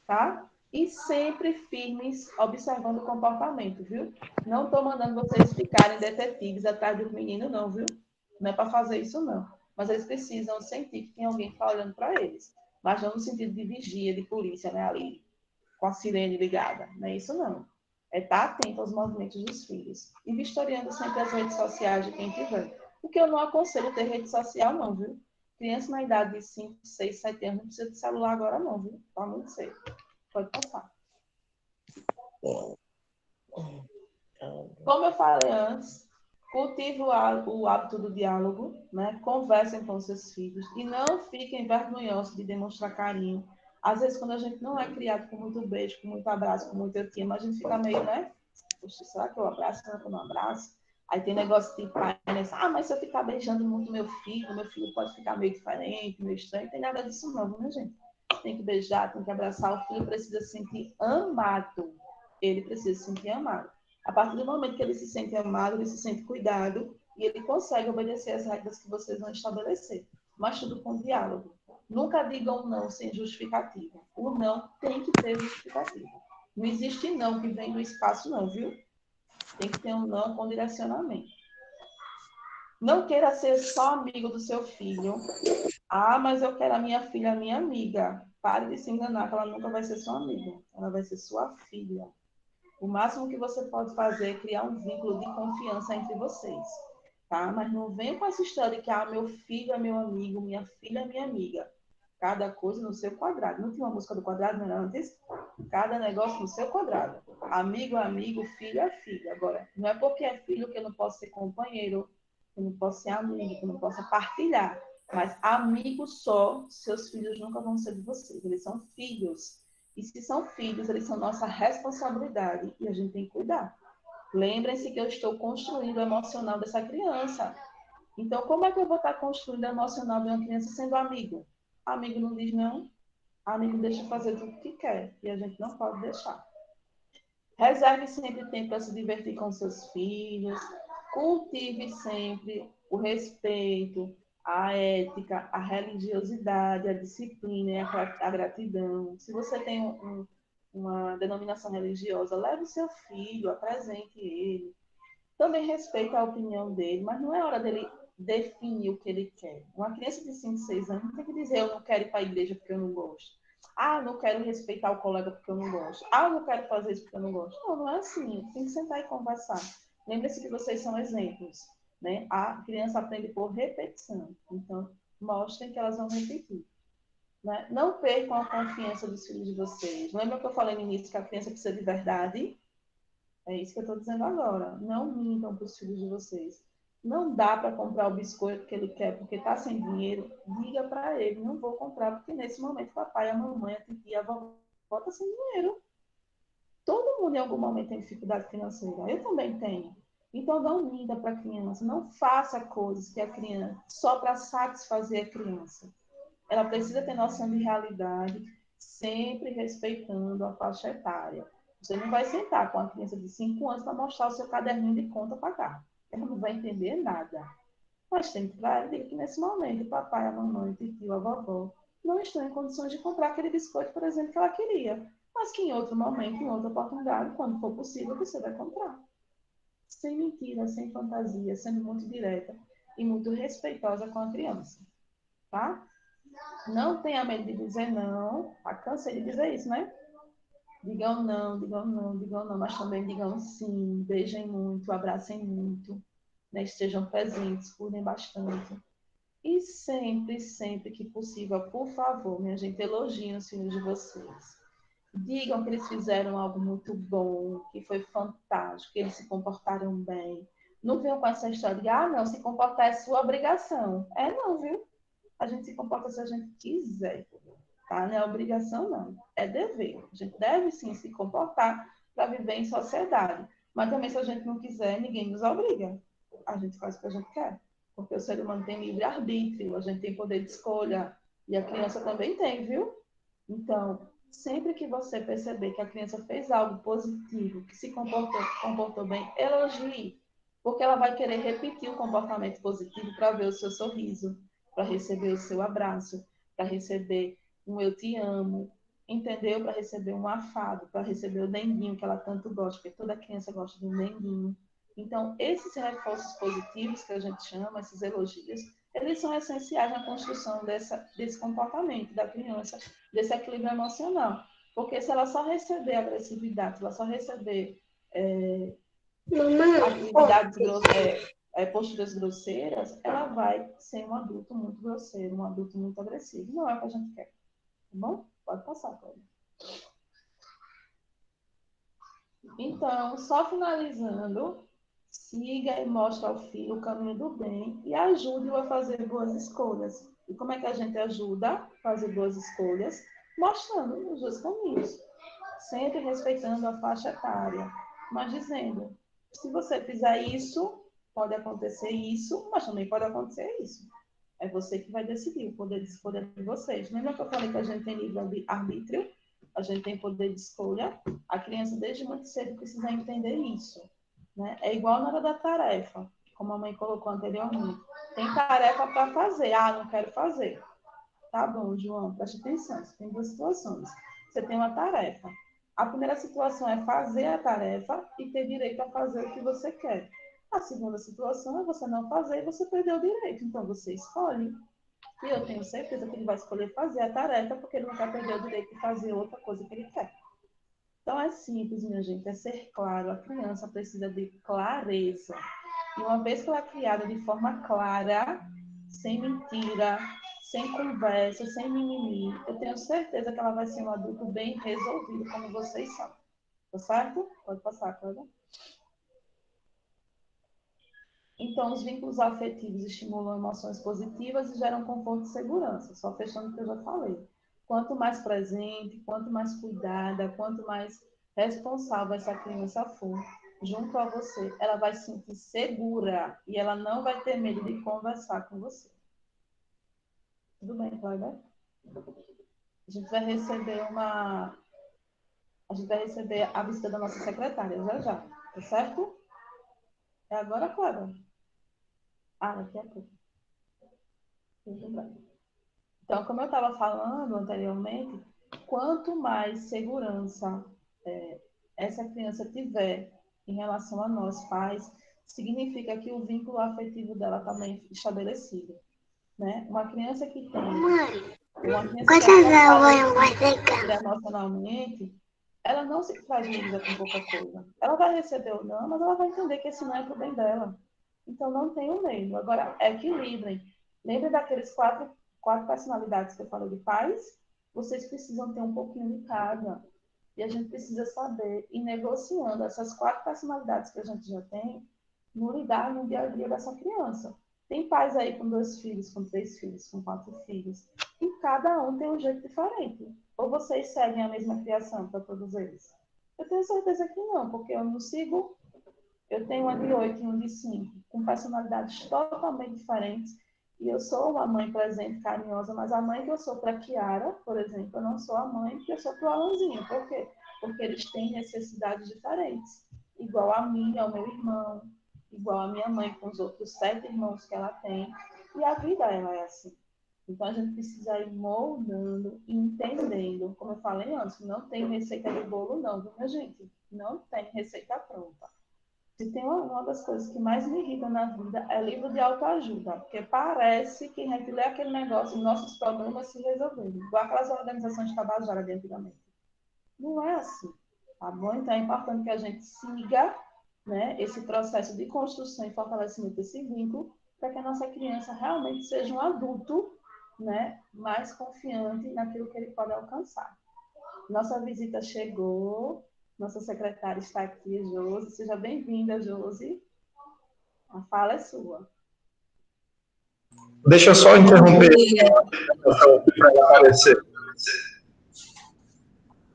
Speaker 2: Tá? E sempre firmes observando o comportamento, viu? Não estou mandando vocês ficarem detetives atrás do menino, não, viu? Não é para fazer isso, não. Mas eles precisam sentir que tem alguém que está olhando para eles. Mas não no sentido de vigia, de polícia, né? Ali, com a sirene ligada. Não é isso, não. É estar atento aos movimentos dos filhos. E vistoriando sempre as redes sociais de quem tiver. Porque eu não aconselho ter rede social, não, viu? Criança na idade de 5, 6, 7 anos não precisa de celular agora, não, viu? Tá muito cedo. Pode passar. Como eu falei antes, cultive o hábito do diálogo, né? Conversem com seus filhos e não fiquem vergonhosos de demonstrar carinho. Às vezes, quando a gente não é criado com muito beijo, com muito abraço, com muito eu te amo, a gente fica meio, né? Poxa, será que eu abraço? Será que eu não abraço? Aí tem negócio de pai, né? Ah, mas se eu ficar beijando muito meu filho pode ficar meio diferente, meio estranho. Não tem nada disso não, né, gente? Tem que beijar, tem que abraçar. O filho precisa se sentir amado. Ele precisa se sentir amado. A partir do momento que ele se sente amado, ele se sente cuidado e ele consegue obedecer as regras que vocês vão estabelecer. Mas tudo com diálogo. Nunca digam não sem justificativa. O não tem que ter justificativa. Não existe não que vem do espaço, não, viu? Tem que ter um não com direcionamento. Não queira ser só amigo do seu filho. Ah, mas eu quero a minha filha, a minha amiga. Pare de se enganar, que ela nunca vai ser sua amiga. Ela vai ser sua filha. O máximo que você pode fazer é criar um vínculo de confiança entre vocês. Tá? Mas não venha com essa história de que meu filho é meu amigo, minha filha é minha amiga. Cada coisa no seu quadrado. Não tinha uma música do quadrado, não era antes? Cada negócio no seu quadrado. Amigo é amigo, filho é filho. Agora, não é porque é filho que eu não posso ser companheiro, que eu não posso ser amigo, que eu não posso partilhar. Mas amigos só, seus filhos nunca vão ser de vocês. Eles são filhos. E se são filhos, eles são nossa responsabilidade. E a gente tem que cuidar. Lembrem-se que eu estou construindo o emocional dessa criança. Então, como é que eu vou estar construindo o emocional de uma criança sendo amigo? Amigo não diz não. Amigo deixa fazer tudo que quer. E a gente não pode deixar. Reserve sempre tempo para se divertir com seus filhos. Cultive sempre o respeito, a ética, a religiosidade, a disciplina e a gratidão. Se você tem uma denominação religiosa, leve o seu filho, apresente ele. Também respeite a opinião dele, mas não é hora dele definir o que ele quer. Uma criança de 5, 6 anos não tem que dizer eu não quero ir para a igreja porque eu não gosto. Ah, eu não quero respeitar o colega porque eu não gosto. Ah, eu não quero fazer isso porque eu não gosto. Não, não é assim. Tem que sentar e conversar. Lembre-se que vocês são exemplos. Né? A criança aprende por repetição. Então, mostrem que elas vão repetir. Né? Não percam a confiança dos filhos de vocês. Lembra que eu falei no início que a criança precisa de verdade? É isso que eu estou dizendo agora. Não mintam para os filhos de vocês. não dá para comprar o biscoito que ele quer porque está sem dinheiro, diga para ele, não vou comprar porque nesse momento o papai, a mamãe, a titia, a vovó está sem dinheiro. Todo mundo em algum momento tem dificuldade financeira. Eu também tenho. Então, dá unida para a criança. Não faça coisas que a criança, só para satisfazer a criança. Ela precisa ter noção de realidade, sempre respeitando a faixa etária. Você não vai sentar com a criança de 5 anos para mostrar o seu caderninho de conta pagar. Ela não vai entender nada. Mas tem que dar que nesse momento o papai, a mamãe, o tio, a vovó não estão em condições de comprar aquele biscoito, por exemplo, que ela queria. Mas que em outro momento, em outra oportunidade, quando for possível, você vai comprar. Sem mentira, sem fantasia, sendo muito direta e muito respeitosa com a criança. Tá? Não tenha medo de dizer não. Cansei de dizer isso, né? Digam não, digam não, digam não, mas também digam sim, beijem muito, abracem muito, né? Estejam presentes, cuidem bastante. E sempre, sempre que possível, por favor, minha gente, elogiem os filhos de vocês. Digam que eles fizeram algo muito bom, que foi fantástico, que eles se comportaram bem. Não venham com essa história de, não, se comportar é sua obrigação. Não, viu? A gente se comporta se a gente quiser. Tá? Não é obrigação, não. É dever. A gente deve, sim, se comportar para viver em sociedade. Mas também, se a gente não quiser, ninguém nos obriga. A gente faz o que a gente quer. Porque o ser humano tem livre-arbítrio, a gente tem poder de escolha. E a criança também tem, viu? Então, sempre que você perceber que a criança fez algo positivo, que se comportou bem, elogie. Porque ela vai querer repetir o comportamento positivo para ver o seu sorriso, para receber o seu abraço, para receber um eu te amo, entendeu? Para receber um afado, para receber o denguinho que ela tanto gosta, porque toda criança gosta de um denguinho. Então, esses reforços positivos que a gente chama, esses elogios, eles são essenciais na construção desse comportamento da criança, desse equilíbrio emocional. Porque se ela só receber agressividade, se ela só receber posturas grosseiras, ela vai ser um adulto muito grosseiro, um adulto muito agressivo. Não é o que a gente quer. Tá bom? Pode passar, Cláudia. Então, só finalizando, siga e mostre ao filho o caminho do bem e ajude-o a fazer boas escolhas. E como é que a gente ajuda a fazer boas escolhas? Mostrando os dois caminhos. Sempre respeitando a faixa etária. Mas dizendo, se você fizer isso, pode acontecer isso, mas também pode acontecer isso. É você que vai decidir, o poder de escolha de vocês. Lembra que eu falei que a gente tem livre-arbítrio? A gente tem poder de escolha. A criança, desde muito cedo, precisa entender isso. Né? É igual na hora da tarefa, como a mãe colocou anteriormente. Tem tarefa para fazer. Não quero fazer. Tá bom, João, preste atenção. Você tem duas situações. Você tem uma tarefa. A primeira situação é fazer a tarefa e ter direito a fazer o que você quer. A segunda situação é você não fazer e você perder o direito. Então, você escolhe. E eu tenho certeza que ele vai escolher fazer a tarefa porque ele não quer perder o direito de fazer outra coisa que ele quer. Então, é simples, minha gente, é ser claro. A criança precisa de clareza. E uma vez que ela é criada de forma clara, sem mentira, sem conversa, sem mimimi, eu tenho certeza que ela vai ser um adulto bem resolvido, como vocês são. Tá certo? Pode passar, Cláudia. Então, os vínculos afetivos estimulam emoções positivas e geram conforto e segurança. Só fechando o que eu já falei. Quanto mais presente, quanto mais cuidada, quanto mais responsável essa criança for junto a você, ela vai se sentir segura e ela não vai ter medo de conversar com você. Tudo bem, Cláudia? A gente vai receber a visita da nossa secretária já, tá certo? É agora, Cláudia? Daqui a pouco. Então, como eu estava falando anteriormente, quanto mais segurança essa criança tiver em relação a nós, pais, significa que o vínculo afetivo dela também é estabelecido. Né? Uma criança que tem... emocionalmente, ela não se fragiliza com pouca coisa. Ela vai receber ou não, mas ela vai entender que esse não é pro bem dela. Então, não tenham medo. Agora, equilibrem. Lembrem daqueles quatro personalidades que eu falei de pais? Vocês precisam ter um pouquinho de cada. E a gente precisa saber ir negociando essas 4 personalidades que a gente já tem, no lidar no dia a dia dessa criança. Tem pais aí com 2 filhos, com 3 filhos, com 4 filhos, e cada um tem um jeito diferente. Ou vocês seguem a mesma criação para todos eles? Eu tenho certeza que não, porque eu não sigo. Eu tenho uma de 8 e um de 5, com personalidades totalmente diferentes. E eu sou uma mãe presente, carinhosa, mas a mãe que eu sou para a Kiara, por exemplo, eu não sou a mãe que eu sou para o Alanzinho. Por quê? Porque eles têm necessidades diferentes. Igual a mim, ao meu irmão, igual a minha mãe com os outros 7 irmãos que ela tem. E a vida, ela é assim. Então, a gente precisa ir moldando e entendendo. Como eu falei antes, não tem receita de bolo não, viu, minha gente? Não tem receita pronta. Se tem uma das coisas que mais me irrita na vida é livro de autoajuda, porque parece que a gente lê aquele negócio e nossos problemas se resolveram, igual aquelas organizações de Tabajara de antigamente. Não é assim, tá bom? Então é importante que a gente siga, né, esse processo de construção e fortalecimento desse vínculo, para que a nossa criança realmente seja um adulto, né, mais confiante naquilo que ele pode alcançar. Nossa visita chegou. Nossa secretária está aqui, Josi. Seja bem-vinda, Josi. A fala é sua.
Speaker 5: Deixa eu só interromper para ela aparecer.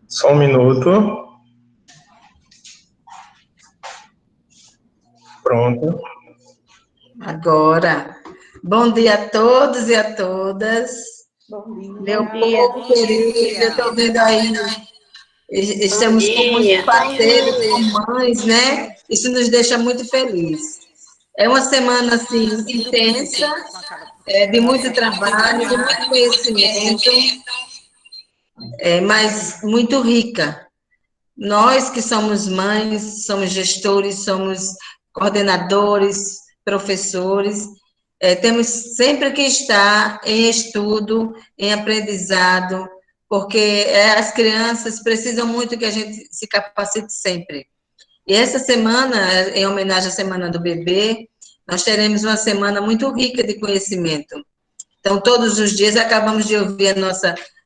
Speaker 5: Só um minuto. Pronto.
Speaker 1: Agora. Bom dia a todos e a todas.
Speaker 2: Bom dia.
Speaker 1: Meu povo querido, eu estou vendo aí. Estamos com muitos parceiros, com mães, né? Isso nos deixa muito felizes. É uma semana, assim, intensa, de muito trabalho, de muito conhecimento, mas muito rica. Nós que somos mães, somos gestores, somos coordenadores, professores, temos sempre que estar em estudo, em aprendizado, porque as crianças precisam muito que a gente se capacite sempre. E essa semana, em homenagem à Semana do Bebê, nós teremos uma semana muito rica de conhecimento. Então, todos os dias acabamos de ouvir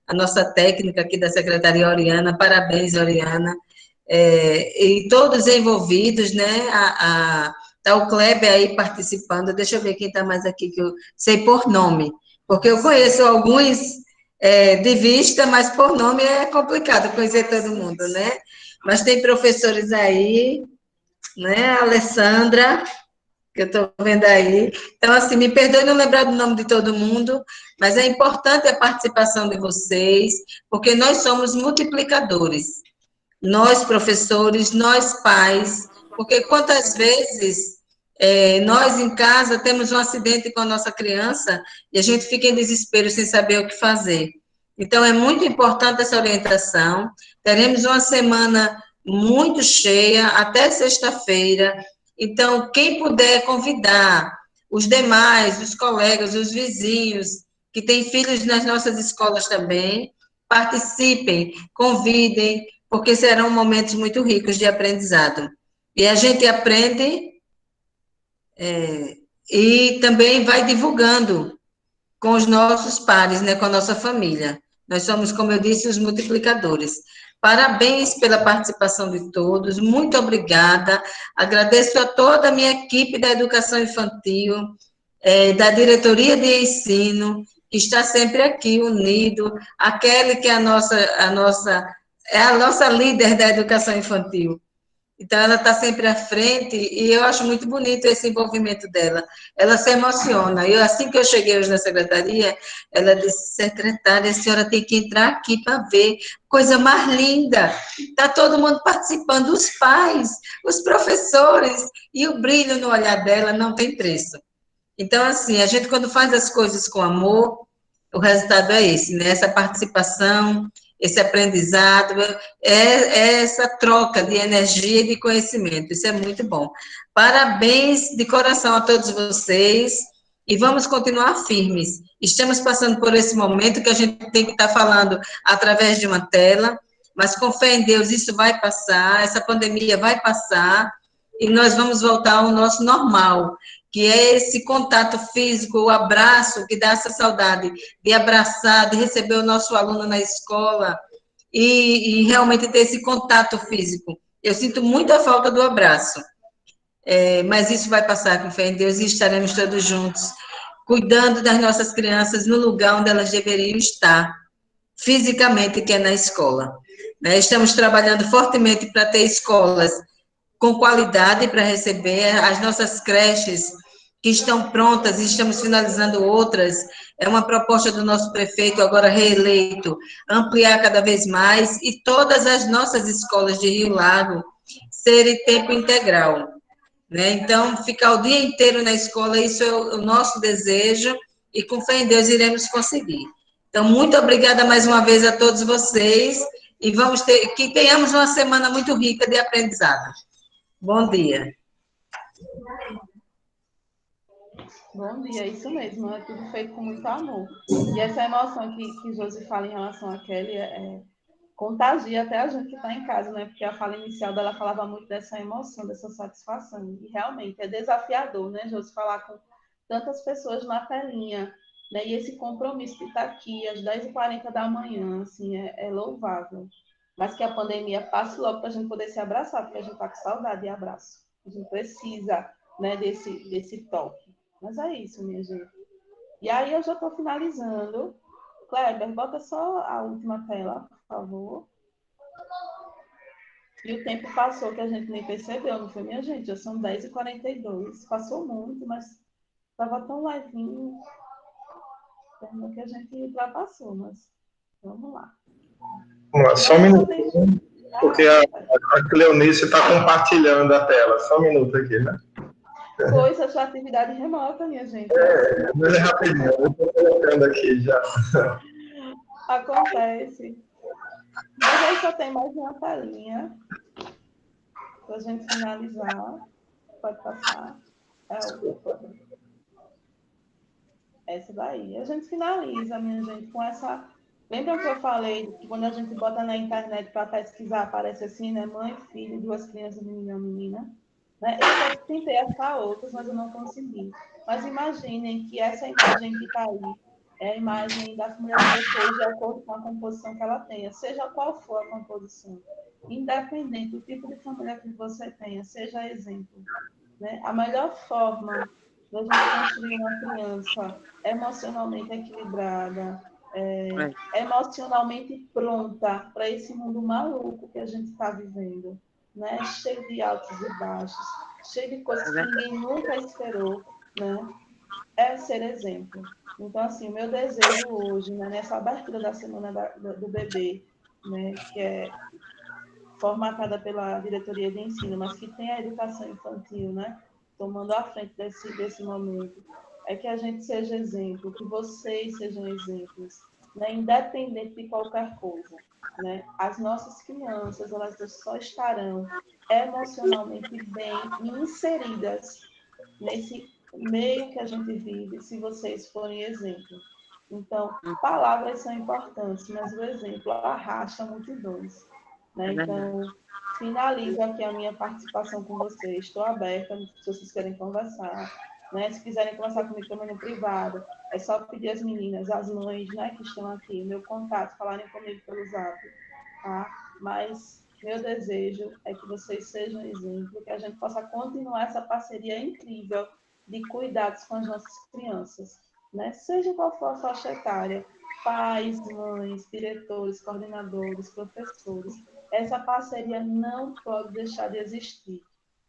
Speaker 1: a nossa técnica aqui da Secretaria Oriana, parabéns, Oriana, e todos envolvidos, né, tá o Kleber aí participando, deixa eu ver quem está mais aqui, que eu sei por nome, porque eu conheço alguns de vista, mas por nome é complicado conhecer todo mundo, né? Mas tem professores aí, né? A Alessandra, que eu estou vendo aí. Então, assim, me perdoe não lembrar do nome de todo mundo, mas é importante a participação de vocês, porque nós somos multiplicadores. Nós, professores, nós, pais, porque quantas vezes nós em casa temos um acidente com a nossa criança e a gente fica em desespero sem saber o que fazer. Então, é muito importante essa orientação. Teremos uma semana muito cheia, até sexta-feira. Então, quem puder convidar os demais, os colegas, os vizinhos, que têm filhos nas nossas escolas também, participem, convidem, porque serão momentos muito ricos de aprendizado. E a gente aprende e também vai divulgando com os nossos pares, né, com a nossa família. Nós somos, como eu disse, os multiplicadores. Parabéns pela participação de todos, muito obrigada. Agradeço a toda a minha equipe da educação infantil, da diretoria de ensino, que está sempre aqui unido, a Kelly, que é a nossa líder da educação infantil. Então, ela está sempre à frente e eu acho muito bonito esse envolvimento dela. Ela se emociona. Assim que eu cheguei hoje na secretaria, ela disse, secretária, a senhora tem que entrar aqui para ver. Coisa mais linda. Está todo mundo participando, os pais, os professores, e o brilho no olhar dela não tem preço. Então, assim, a gente quando faz as coisas com amor, o resultado é esse, né? Essa participação, esse aprendizado, essa troca de energia e de conhecimento. Isso é muito bom. Parabéns de coração a todos vocês e vamos continuar firmes. Estamos passando por esse momento que a gente tem que estar falando através de uma tela, mas com fé em Deus isso vai passar, essa pandemia vai passar e nós vamos voltar ao nosso normal, que é esse contato físico, o abraço, que dá essa saudade de abraçar, de receber o nosso aluno na escola e realmente ter esse contato físico. Eu sinto muita falta do abraço. mas isso vai passar com fé em Deus e estaremos todos juntos, cuidando das nossas crianças no lugar onde elas deveriam estar, fisicamente, que é na escola. Estamos trabalhando fortemente para ter escolas com qualidade para receber as nossas creches que estão prontas, e estamos finalizando outras. É uma proposta do nosso prefeito, agora reeleito, ampliar cada vez mais, e todas as nossas escolas de Rio Lago serem tempo integral. Então, ficar o dia inteiro na escola, isso é o nosso desejo, e com fé em Deus iremos conseguir. Então, muito obrigada mais uma vez a todos vocês, e que tenhamos uma semana muito rica de aprendizado. Bom dia.
Speaker 2: Bom dia, isso mesmo, é tudo feito com muito amor. E essa emoção que Josi fala em relação a Kelly contagia até a gente que está em casa, né? Porque a fala inicial dela falava muito dessa emoção, dessa satisfação. E realmente é desafiador, né, Josi, falar com tantas pessoas na telinha, né? E esse compromisso de estar aqui às 10h40 da manhã, assim, é louvável. Mas que a pandemia passe logo para a gente poder se abraçar, porque a gente está com saudade de abraço. A gente precisa, né, desse toque. Mas é isso, minha gente. E aí eu já estou finalizando. Kleber, bota só a última tela, por favor. E o tempo passou que a gente nem percebeu, não foi, minha gente? Já são 10h42. Passou muito, mas estava tão levinho. Terminou que a gente ultrapassou, mas vamos lá.
Speaker 5: Só um minutinho, porque a Cleonice está compartilhando a tela. Só um minuto aqui, né?
Speaker 2: Pois, essa atividade remota, minha gente.
Speaker 5: Mas é rapidinho, eu estou colocando aqui já.
Speaker 2: Acontece. Mas aí só tem mais uma telinha para a gente finalizar. Pode passar. Essa daí. A gente finaliza, minha gente, com essa... Lembra que eu falei que quando a gente bota na internet para pesquisar, aparece assim, né? Mãe, filho, 2 crianças, menino e menina. Né? Eu tentei achar outras, mas eu não consegui. Mas imaginem que essa imagem que está aí é a imagem da família de vocês, de acordo com a composição que ela tenha, seja qual for a composição. Independente do tipo de família que você tenha, seja exemplo. Né? A melhor forma de a gente construir uma criança emocionalmente equilibrada, emocionalmente pronta para esse mundo maluco que a gente está vivendo, né? Cheio de altos e baixos, cheio de coisas que ninguém nunca esperou, né? É ser exemplo. Então, assim, o meu desejo hoje, né, nessa abertura da Semana do Bebê, né, que é formatada pela Diretoria de Ensino, mas que tem a educação infantil, né, tomando a frente desse momento, é que a gente seja exemplo, que vocês sejam exemplos, né, independente de qualquer coisa. Né? As nossas crianças, elas só estarão emocionalmente bem inseridas nesse meio que a gente vive, se vocês forem exemplo. Então, palavras são importantes, mas o exemplo arrasta multidões. Né? Então, finalizo aqui a minha participação com vocês. Estou aberta, se vocês querem conversar. Né? Se quiserem conversar comigo também no privado, é só pedir às meninas, às mães, né, que estão aqui, meu contato, falarem comigo pelo Zap, tá? Mas meu desejo é que vocês sejam exemplo, que a gente possa continuar essa parceria incrível de cuidados com as nossas crianças, né? Seja qual for a faixa etária, pais, mães, diretores, coordenadores, professores, essa parceria não pode deixar de existir,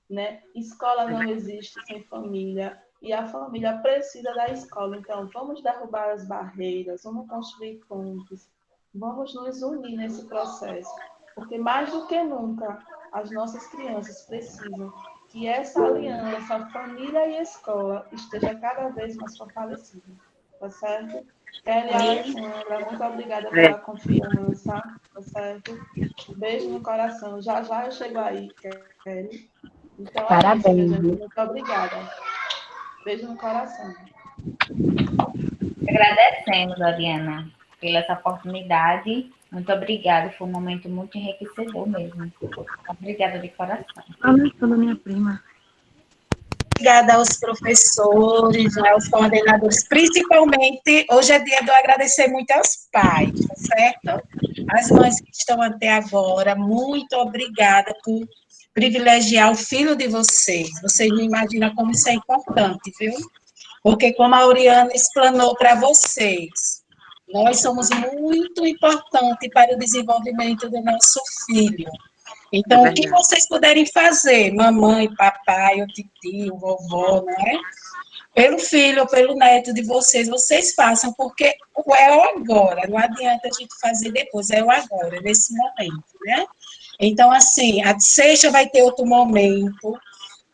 Speaker 2: né? Escola não existe sem família, e a família precisa da escola. Então, vamos derrubar as barreiras, vamos construir pontes, vamos nos unir nesse processo, porque mais do que nunca, as nossas crianças precisam que essa aliança, família e escola, esteja cada vez mais fortalecida. Tá certo? Kelly e Alessandra, muito obrigada pela confiança. Tá certo? Beijo no coração. Já já eu chego aí, Kelly. Então,
Speaker 13: parabéns.
Speaker 2: É isso, gente. Muito obrigada. Beijo no coração.
Speaker 6: Agradecemos, Oriana, pela essa oportunidade. Muito obrigada. Foi um momento muito enriquecedor mesmo. Obrigada de coração.
Speaker 15: Toda minha prima.
Speaker 16: Obrigada aos professores, aos coordenadores, principalmente, hoje é dia de eu agradecer muito aos pais, tá certo? As mães que estão até agora, muito obrigada por privilegiar o filho de vocês. Vocês não imaginam como isso é importante, viu? Porque, como a Oriana explanou para vocês, nós somos muito importantes para o desenvolvimento do nosso filho. Então, o que vocês puderem fazer, mamãe, papai, o tio, vovó, não é? Pelo filho ou pelo neto de vocês, vocês façam, porque é o agora, não adianta a gente fazer depois, é o agora, nesse momento, né? Então, assim, a sexta vai ter outro momento.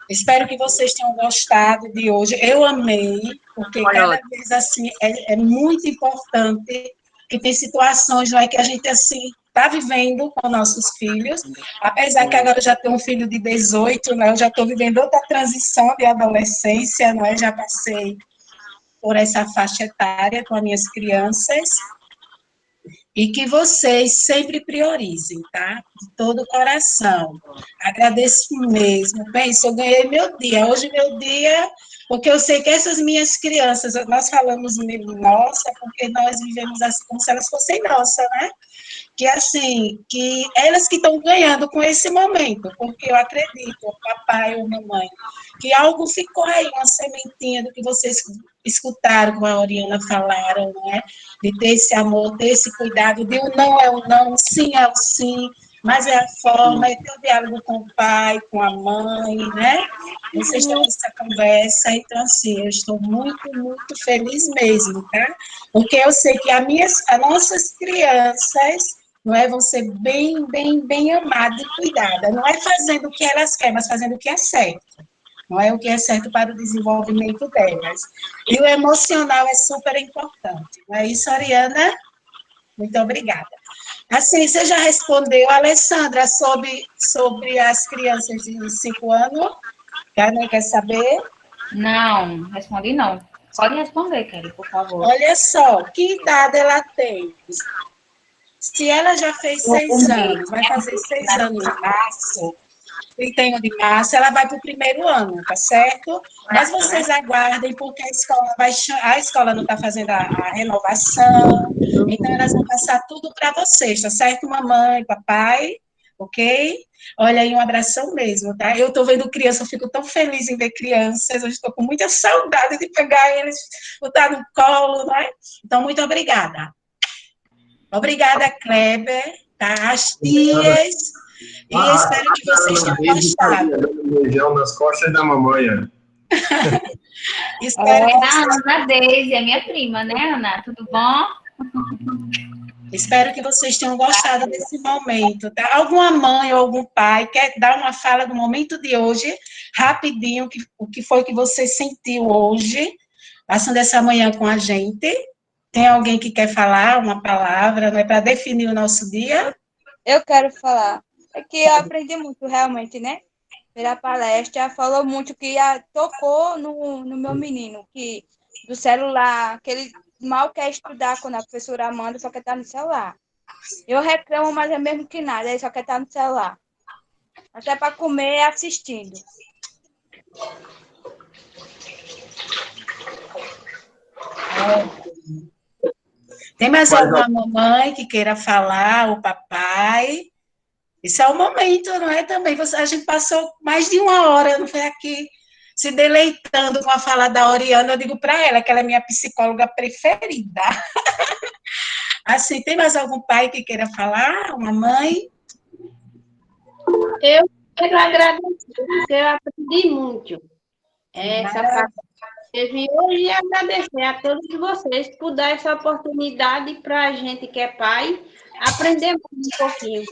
Speaker 16: Espero que vocês tenham gostado de hoje. Eu amei, porque cada vez, assim, é muito importante, que tem situações, não é, que a gente, assim, está vivendo com nossos filhos, apesar que agora eu já tenho um filho de 18, né, eu já estou vivendo outra transição de adolescência, não é, já passei por essa faixa etária com as minhas crianças, e que vocês sempre priorizem, tá? De todo o coração. Agradeço mesmo. Pensa, eu ganhei meu dia. Hoje meu dia, porque eu sei que essas minhas crianças, nós falamos mesmo nossa, porque nós vivemos assim como se elas fossem nossas, né? Que assim, que elas que estão ganhando com esse momento, porque eu acredito, o papai ou mamãe, que algo ficou aí, uma sementinha do que vocês escutaram, como a Oriana falaram, né? De ter esse amor, ter esse cuidado, de o não é o não, o sim é o sim, mas é a forma, é ter o diálogo com o pai, com a mãe, né? Vocês têm essa conversa, então, assim, eu estou muito, muito feliz mesmo, tá? Porque eu sei que as nossas crianças, não é, vão ser bem, bem, bem amadas e cuidadas. Não é fazendo o que elas querem, mas fazendo o que é certo. Não é o que é certo para o desenvolvimento delas. E o emocional é super importante. Não é isso, Ariana? Muito obrigada. Assim, você já respondeu, Alessandra, sobre as crianças de 5 anos? Quer saber?
Speaker 6: Não, respondi não. Pode responder, Kelly, por favor.
Speaker 16: Olha só, que idade ela tem? Se ela já fez 6 anos, vai fazer 6 anos em março, 31 de março, ela vai para o primeiro ano, tá certo? Mas vocês aguardem, porque a escola não está fazendo a renovação, então elas vão passar tudo para vocês, tá certo, mamãe, papai? Ok? Olha aí, um abração mesmo, tá? Eu estou vendo criança, eu fico tão feliz em ver crianças, eu estou com muita saudade de pegar eles, botar no colo, né? Então, muito obrigada. Obrigada, Kleber, tá? As tias, e espero que vocês tenham gostado.
Speaker 5: Um beijão nas costas da mamãe.
Speaker 16: Espero que vocês...
Speaker 6: Ana Deise, é minha prima, né, Ana? Tudo bom?
Speaker 16: Espero que vocês tenham gostado desse momento, tá? Alguma mãe ou algum pai quer dar uma fala do momento de hoje, rapidinho, o que foi que você sentiu hoje, passando essa manhã com a gente? Tem alguém que quer falar uma palavra, não é, para definir o nosso dia?
Speaker 14: Eu quero falar. É que eu aprendi muito, realmente, né? Pela palestra, falou muito que tocou no meu menino, que do celular, que ele mal quer estudar quando a professora manda, só quer estar no celular. Eu reclamo, mas é mesmo que nada, ele só quer estar no celular. Até para comer assistindo.
Speaker 16: Tem mais alguma mamãe que queira falar, o papai? Esse é o momento, não é? Também a gente passou mais de 1 hora, não foi aqui, se deleitando com a fala da Oriana. Eu digo para ela que ela é minha psicóloga preferida. Assim, tem mais algum pai que queira falar? Uma mãe?
Speaker 7: Eu quero agradecer, porque eu aprendi muito. Essa parte que teve hoje, e agradecer a todos vocês por dar essa oportunidade para a gente que é pai aprender um pouquinho.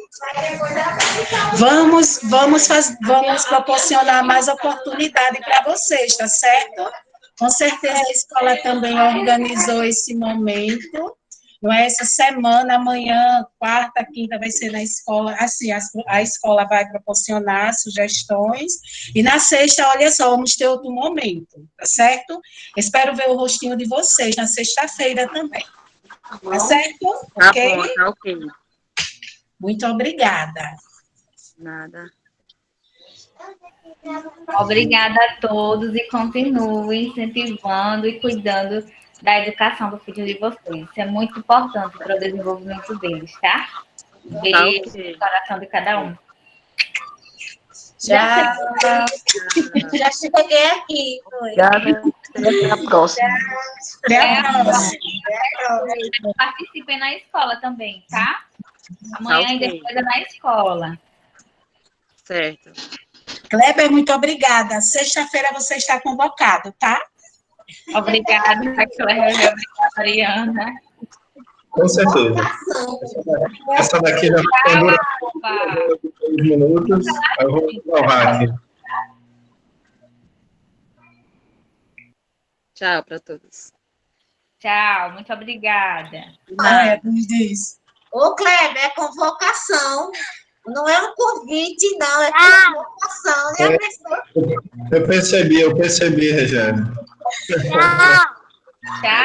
Speaker 16: Vamos proporcionar mais oportunidade para vocês, tá certo? Com certeza a escola também organizou esse momento. Não é? Essa semana, amanhã, quarta, quinta, vai ser na escola, assim, a escola vai proporcionar sugestões, e na sexta, olha só, vamos ter outro momento, tá certo? Espero ver o rostinho de vocês na sexta-feira também. Tá certo?
Speaker 9: Tá
Speaker 16: Ok?
Speaker 9: bom, tá ok.
Speaker 16: Muito obrigada.
Speaker 9: Nada.
Speaker 6: Obrigada a todos e continue incentivando e cuidando da educação do filho de vocês. Isso é muito importante para o desenvolvimento deles, tá? Beijo no coração de cada um.
Speaker 14: Já cheguei aqui. Foi.
Speaker 12: Até a próxima.
Speaker 16: Até a próxima.
Speaker 6: Participem na escola também, tá? Amanhã
Speaker 12: ok.
Speaker 6: e depois é na escola.
Speaker 12: Certo.
Speaker 16: Kleber, muito obrigada. Sexta-feira você está convocado, tá?
Speaker 6: Obrigada, Cléber. Obrigada, Ariana.
Speaker 5: Com certeza. Essa daqui já tem 2 minutos. Eu vou provar aqui.
Speaker 12: Tchau para todos.
Speaker 6: Tchau, muito obrigada.
Speaker 16: Me diz.
Speaker 14: Ô, Kleber, é convocação. Não é um convite, não. É convocação. Já pensou?
Speaker 5: Eu percebi, Regiane.
Speaker 14: Tchau.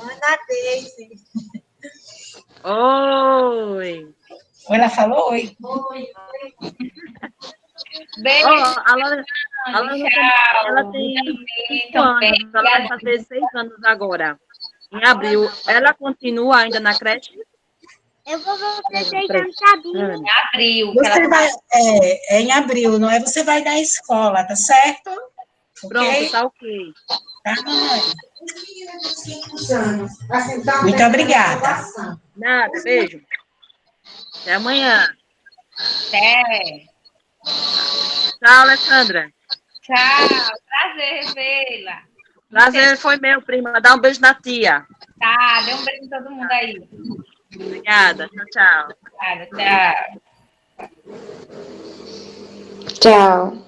Speaker 14: Ana Daisy.
Speaker 12: Oi.
Speaker 16: Ela falou oi.
Speaker 6: Beijo.
Speaker 12: Ela tem 5 anos, ela vai fazer 6 anos agora. Em abril. Ela continua ainda na creche?
Speaker 3: Eu vou fazer 6 anos, sabia?
Speaker 6: Em abril.
Speaker 16: Você vai, em abril, não é? Você vai na escola, tá certo?
Speaker 12: Pronto, tá ok.
Speaker 16: Tá, mãe. Muito obrigada.
Speaker 12: Nada, beijo. Até amanhã.
Speaker 6: Até.
Speaker 12: Tchau, Alessandra.
Speaker 6: Tchau. Prazer revê-la.
Speaker 12: Prazer foi meu, prima. Dá um beijo na tia.
Speaker 6: Tá, dê um beijo em todo mundo aí.
Speaker 12: Obrigada. Tchau.
Speaker 6: Obrigada, tchau.
Speaker 11: Tchau.